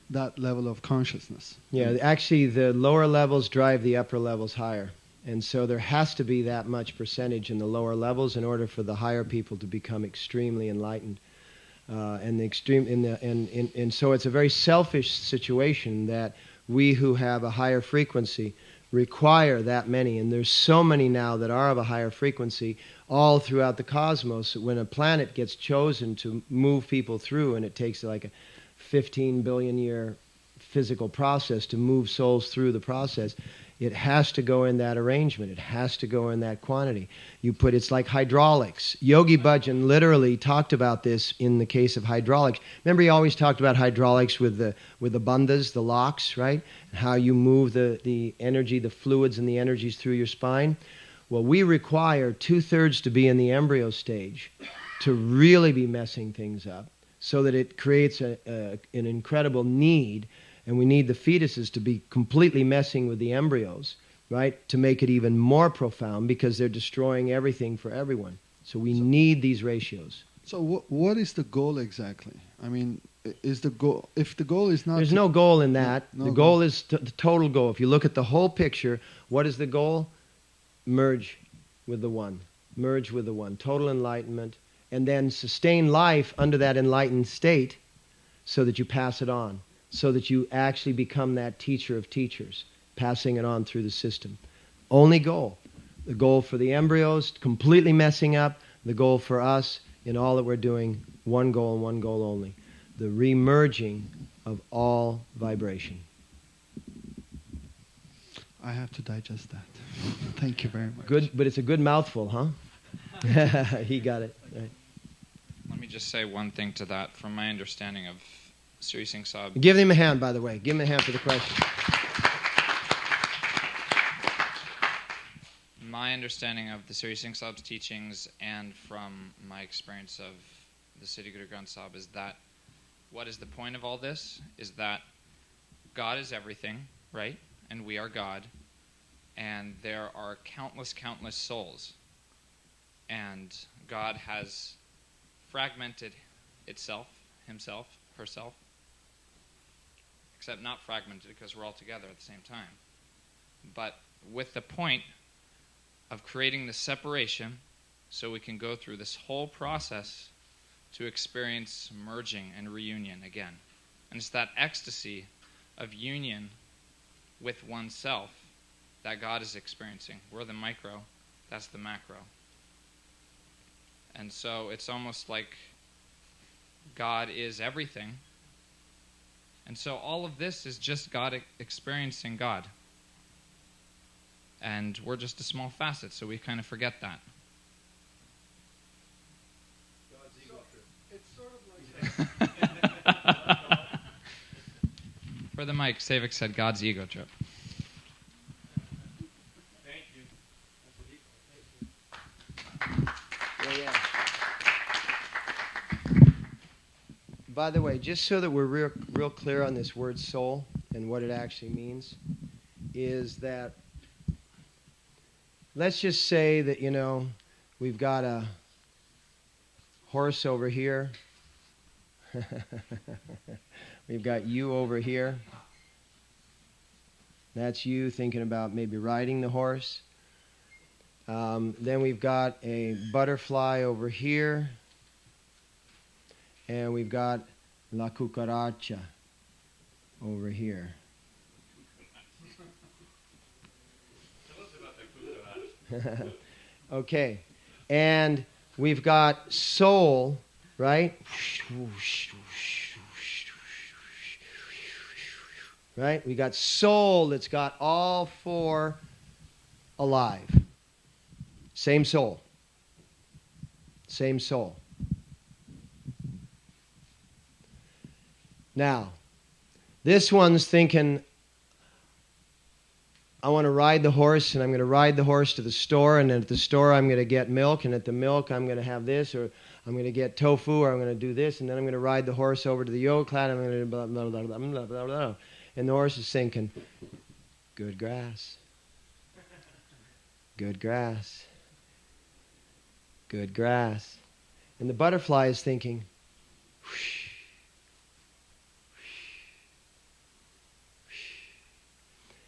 that level of consciousness. Yeah, actually the lower levels drive the upper levels higher. And so there has to be that much percentage in the lower levels in order for the higher people to become extremely enlightened. And so it's a very selfish situation that we who have a higher frequency require that many. And there's so many now that are of a higher frequency all throughout the cosmos. When a planet gets chosen to move people through, and it takes like a 15 billion year physical process to move souls through the process, it has to go in that arrangement. It has to go in that quantity. It's like hydraulics. Yogi Bhajan literally talked about this in the case of hydraulics. Remember, he always talked about hydraulics with the bandhas, the locks, right? And how you move the energy, the fluids and the energies through your spine. Well, we require 2/3 to be in the embryo stage to really be messing things up, so that it creates an incredible need, and we need the fetuses to be completely messing with the embryos, right, to make it even more profound, because they're destroying everything for everyone. So we need these ratios. So what is the goal exactly? I mean, is the goal, if the goal is not... There's no goal in that. No the goal is the total goal. If you look at the whole picture, what is the goal? Merge with the one. Merge with the one. Total enlightenment. And then sustain life under that enlightened state so that you pass it on, so that you actually become that teacher of teachers, passing it on through the system. Only goal. The goal for the embryos, completely messing up. The goal for us, in all that we're doing, one goal and one goal only. The re-merging of all vibration. I have to digest that. Thank you very much. Good, but it's a good mouthful, huh? He got it. Right. Let me just say one thing to that. From my understanding of Sri Singh Sahib... Give him a hand, by the way. Give him a hand for the question. My understanding of the Sri Singh Sahib's teachings, and from my experience of the Siddhi Guru Granth Sahib, is that what is the point of all this is that God is everything, right? And we are God. And there are countless souls. And God has fragmented itself, himself, herself, except not fragmented because we're all together at the same time. But with the point of creating the separation so we can go through this whole process to experience merging and reunion again. And it's that ecstasy of union with oneself that God is experiencing. We're the micro, that's the macro. And so it's almost like God is everything. And so all of this is just God experiencing God. And we're just a small facet, so we kind of forget that. It's sort of like For the mic, Savik said God's ego trip. Thank you. Yeah. By the way, just so that we're real clear on this word soul and what it actually means, is that let's just say that, you know, we've got a horse over here. We've got you over here. That's you thinking about maybe riding the horse. Then we've got a butterfly over here. And we've got la cucaracha over here. Tell us about the cucaracha. Okay. And we've got soul, right? Right? We got soul that's got all four alive. Same soul. Same soul. Now, this one's thinking, I want to ride the horse, and I'm going to ride the horse to the store, and at the store I'm going to get milk, and at the milk I'm going to have this, or I'm going to get tofu, or I'm going to do this, and then I'm going to ride the horse over to the yoga class, and I'm going to blah, blah, blah, blah, blah, blah, blah. And the horse is thinking, good grass. Good grass. Good grass. And the butterfly is thinking, whoosh.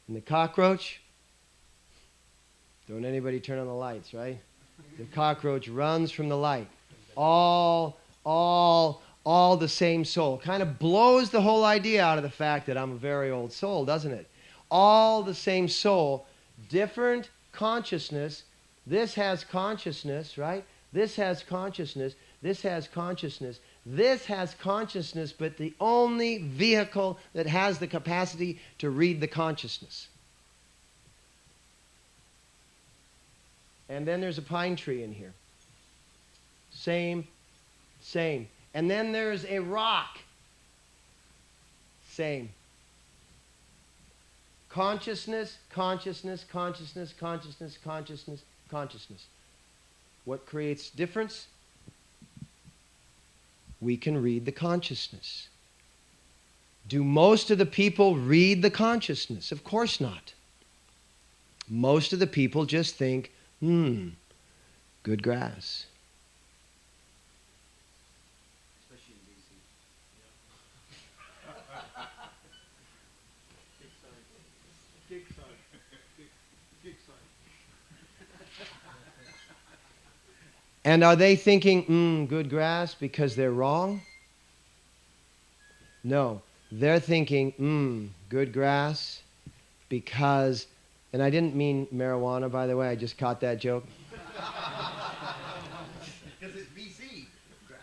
And the cockroach, don't anybody turn on the lights, right? The cockroach runs from the light. All the same soul. Kind of blows the whole idea out of the fact that I'm a very old soul, doesn't it? All the same soul, different consciousness. This has consciousness, right? This has consciousness. This has consciousness. This has consciousness, but the only vehicle that has the capacity to read the consciousness. And then there's a pine tree in here. Same. And then there's a rock. Same. Consciousness, consciousness, consciousness, consciousness, consciousness, consciousness. What creates difference? We can read the consciousness. Do most of the people read the consciousness? Of course not. Most of the people just think, good grass. Especially in BC. And are they thinking, good grass, because they're wrong? No. They're thinking, good grass, because, and I didn't mean marijuana, by the way, I just caught that joke. Because it's BC grass.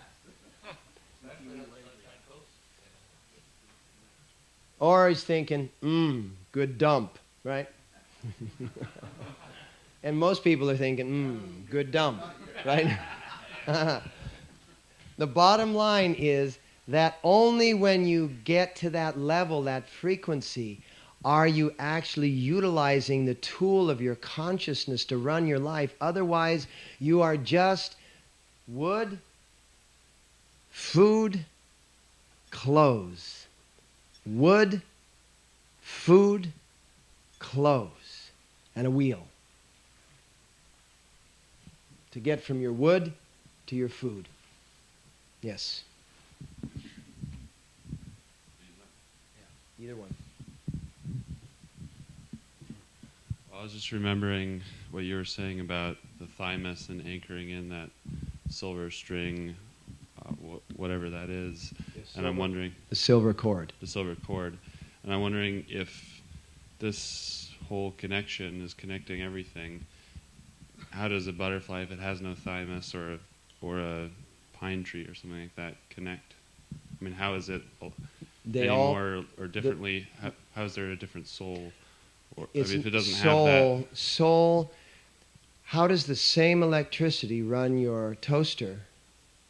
Or he's thinking, good dump, right? And most people are thinking, good dump, right? The bottom line is that only when you get to that level, that frequency, are you actually utilizing the tool of your consciousness to run your life. Otherwise, you are just wood, food, clothes. Wood, food, clothes, and a wheel. To get from your wood to your food. Yes. Either one. I was just remembering what you were saying about the thymus and anchoring in that silver string, whatever that is. And I'm wondering... The silver cord. The silver cord. And I'm wondering if this whole connection is connecting everything. How does a butterfly, if it has no thymus, or a pine tree or something like that, connect? I mean, how is it They more or differently? How is there a different soul? Or I It's mean, if it doesn't soul, have that, soul. How does the same electricity run your toaster,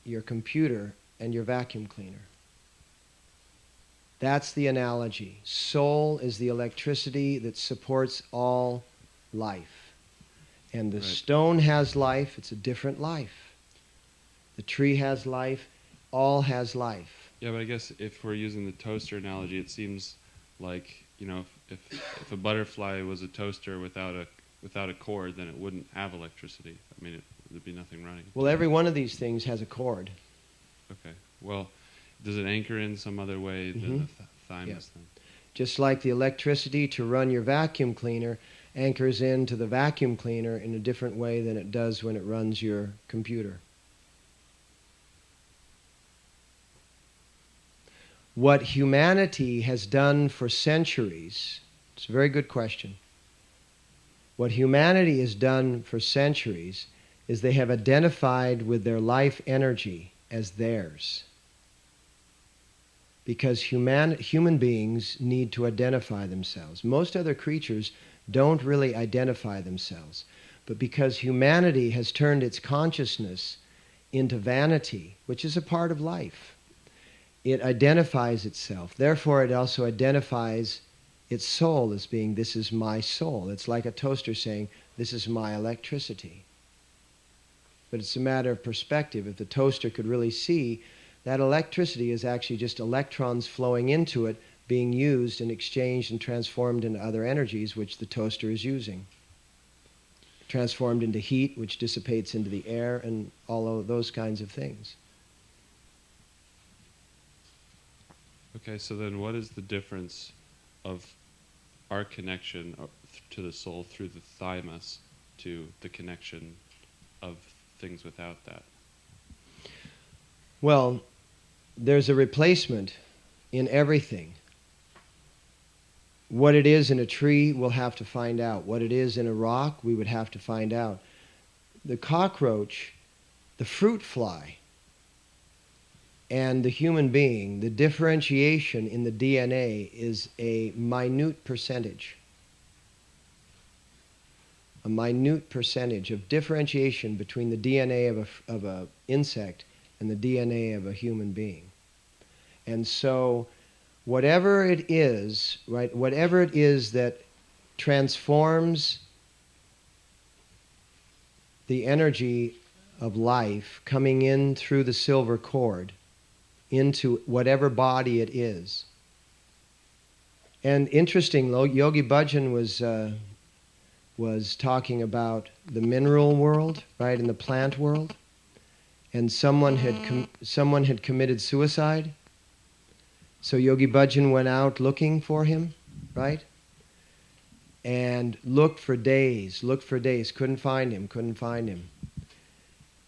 your computer, and your vacuum cleaner? That's the analogy. Soul is the electricity that supports all life. And the Right. stone has life, it's a different life. The tree has life, all has life. yeah. But I guess if we're using the toaster analogy, it seems like, you know, if a butterfly was a toaster without a cord, then it wouldn't have electricity. I mean, there'd be nothing running. Well, every one of these things has a cord. Okay. Well, does it anchor in some other way than Mhm. the thymus then? Just like the electricity to run your vacuum cleaner anchors into the vacuum cleaner in a different way than it does when it runs your computer. What humanity has done for centuries, it's a very good question. What humanity has done for centuries is they have identified with their life energy as theirs. Because human beings need to identify themselves. Most other creatures don't really identify themselves. But because humanity has turned its consciousness into vanity, which is a part of life, it identifies itself. Therefore, it also identifies its soul as being, this is my soul. It's like a toaster saying, this is my electricity. But it's a matter of perspective. If the toaster could really see, that electricity is actually just electrons flowing into it, being used and exchanged and transformed into other energies which the toaster is using. Transformed into heat, which dissipates into the air, and all of those kinds of things. Okay, so then what is the difference of our connection to the soul through the thymus to the connection of things without that? Well, there's a replacement in everything. What it is in a tree, we'll have to find out. What it is in a rock, we would have to find out. The cockroach, the fruit fly, and the human being, the differentiation in the DNA is a minute percentage. A minute percentage of differentiation between the DNA of an insect and the DNA of a human being. And so whatever it is, right, whatever it is that transforms the energy of life coming in through the silver cord into whatever body it is. And interesting, Yogi Bhajan was talking about the mineral world, right, and the plant world. And someone had committed suicide. So Yogi Bhajan went out looking for him, right? And looked for days, couldn't find him.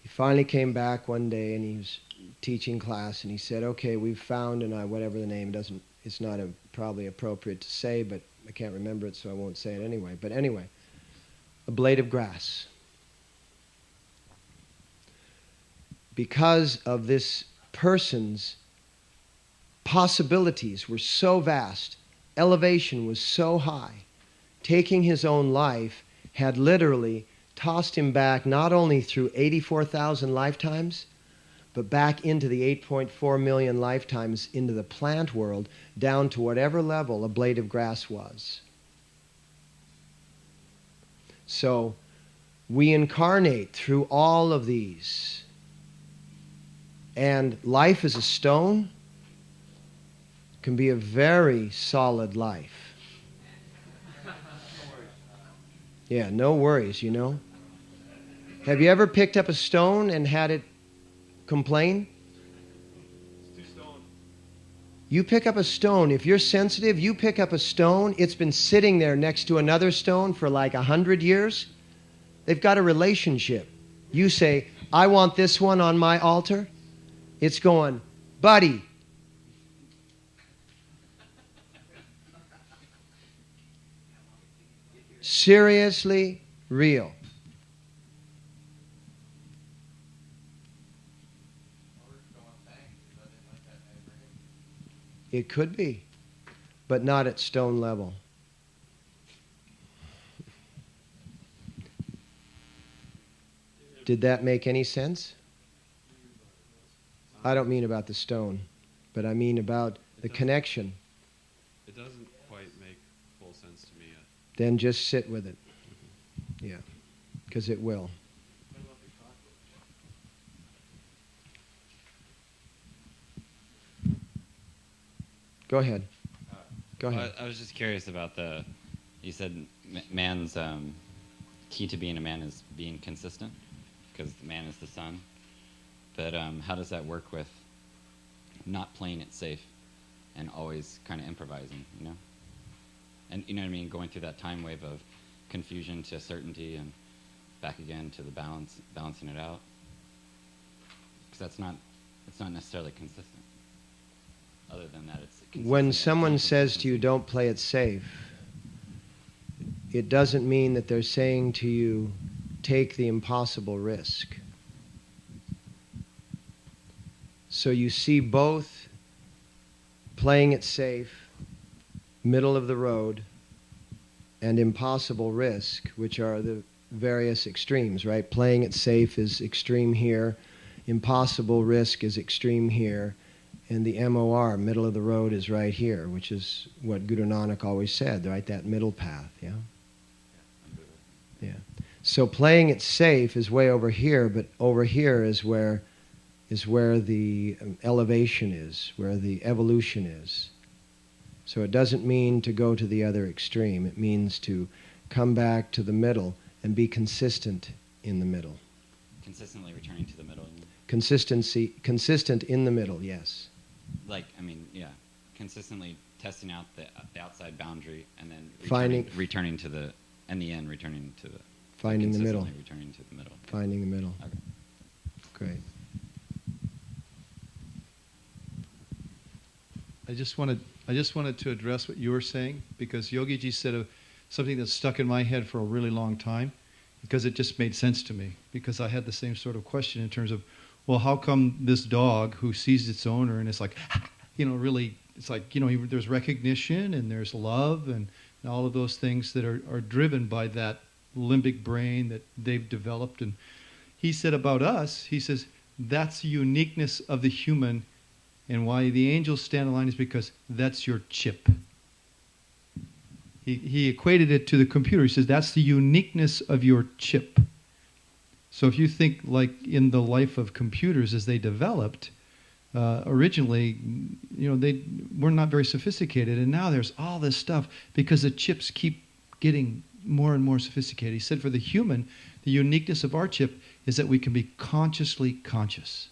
He finally came back one day and he was teaching class and he said, okay, we've found, and whatever the name, it's not probably appropriate to say, but I can't remember it, so I won't say it anyway. But anyway, a blade of grass. Because of this person's possibilities were so vast, elevation was so high, taking his own life had literally tossed him back not only through 84,000 lifetimes, but back into the 8.4 million lifetimes into the plant world, down to whatever level a blade of grass was. So we incarnate through all of these. And life as a stone can be a very solid life. Yeah, no worries, you know. Have you ever picked up a stone and had it complain? You pick up a stone, if you're sensitive, you pick up a stone, it's been sitting there next to another stone for like 100 years. They've got a relationship. You say, I want this one on my altar. It's going, buddy. Seriously real. It could be, but not at stone level. Did that make any sense? I don't mean about the stone, but I mean about the connection. It doesn't quite make full sense to me yet. Then just sit with it. Yeah, because it will. Go ahead. Go ahead. I was just curious about you said man's key to being a man is being consistent, because man is the sun. But how does that work with not playing it safe and always kind of improvising, you know? And you know what I mean, going through that time wave of confusion to certainty and back again to the balancing it out. Because it's not necessarily consistent. Other than that, it's consistent. When someone says to you, don't play it safe, it doesn't mean that they're saying to you, take the impossible risk. So you see both playing it safe, middle of the road, and impossible risk, which are the various extremes, right? Playing it safe is extreme here, impossible risk is extreme here, and the MOR, middle of the road, is right here, which is what Guru Nanak always said, right? That middle path, yeah? Yeah. So playing it safe is way over here, but over here is where the elevation is, where the evolution is. So it doesn't mean to go to the other extreme. It means to come back to the middle and be consistent in the middle. Consistently returning to the middle. Consistent in the middle, yes. Like, I mean, yeah, consistently testing out the outside boundary and then returning to the, in the end, returning to the, finding the middle. Returning to the middle. Finding the middle. Okay. Great. I just wanted to address what you were saying, because Yogi Ji said something that stuck in my head for a really long time, because it just made sense to me. Because I had the same sort of question in terms of, well, how come this dog who sees its owner and it's like, you know, really, it's like, you know, there's recognition and there's love and all of those things that are driven by that limbic brain that they've developed. And he said about us, he says, that's the uniqueness of the human. And why the angels stand in line is because that's your chip. He equated it to the computer. He says that's the uniqueness of your chip. So if you think like in the life of computers as they developed, originally, you know, they were not very sophisticated, and now there's all this stuff because the chips keep getting more and more sophisticated. He said for the human, the uniqueness of our chip is that we can be consciously conscious,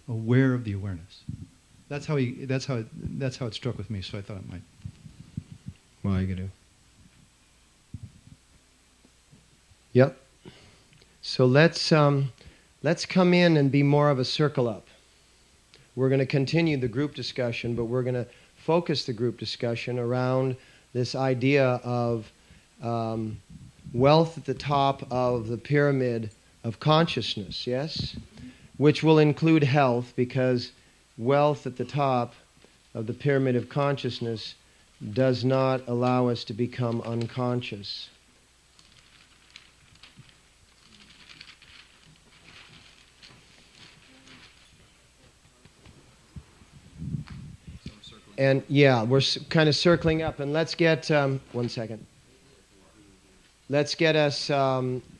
aware of the awareness. That's how it struck with me. So I thought it might. Well, you do. Yep. So let's come in and be more of a circle up. We're going to continue the group discussion, but we're going to focus the group discussion around this idea of wealth at the top of the pyramid of consciousness, yes? Which will include health, because wealth at the top of the pyramid of consciousness does not allow us to become unconscious. And yeah, we're kind of circling up, and let's get, one second. Let's get us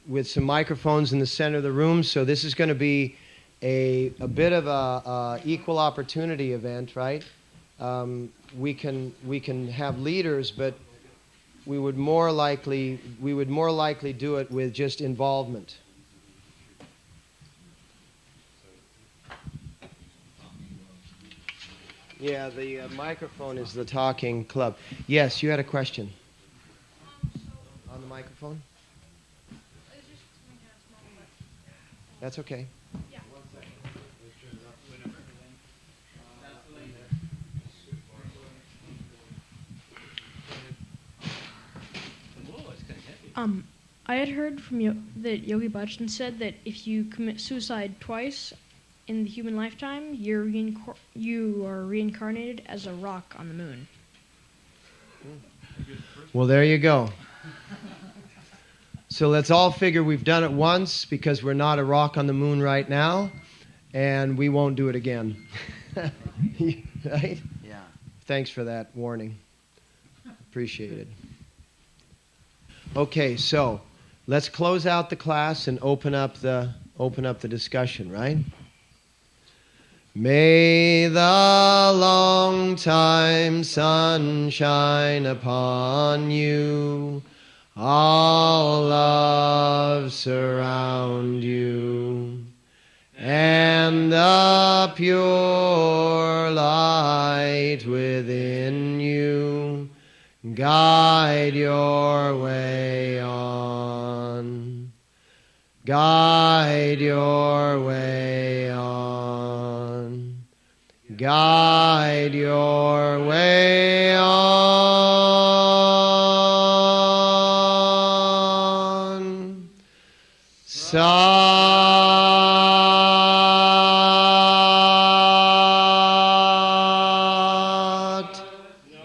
with some microphones in the center of the room. So this is going to be a bit of a equal opportunity event, right? We can have leaders, but we would more likely do it with just involvement. Yeah, the microphone is the talking club. Yes, you had a question. On the microphone? That's okay. I had heard from that Yogi Bhajan said that if you commit suicide twice in the human lifetime, you are reincarnated as a rock on the moon. Well, there you go. So let's all figure we've done it once because we're not a rock on the moon right now, and we won't do it again. Right? Yeah. Thanks for that warning. Appreciate it. Okay, so let's close out the class and open up the discussion, right? May the long time sun shine upon you, all love surround you, and the pure light within you guide your way on. Guide your way on. Guide your way on. Sat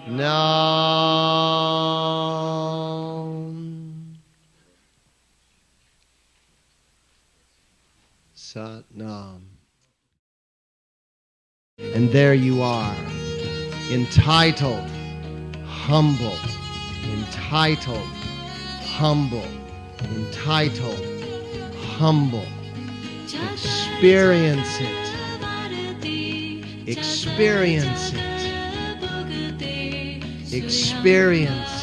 Nam. Sat Nam. And there you are, entitled, humble, entitled, humble, entitled, humble. Experience it. Experience it. Experience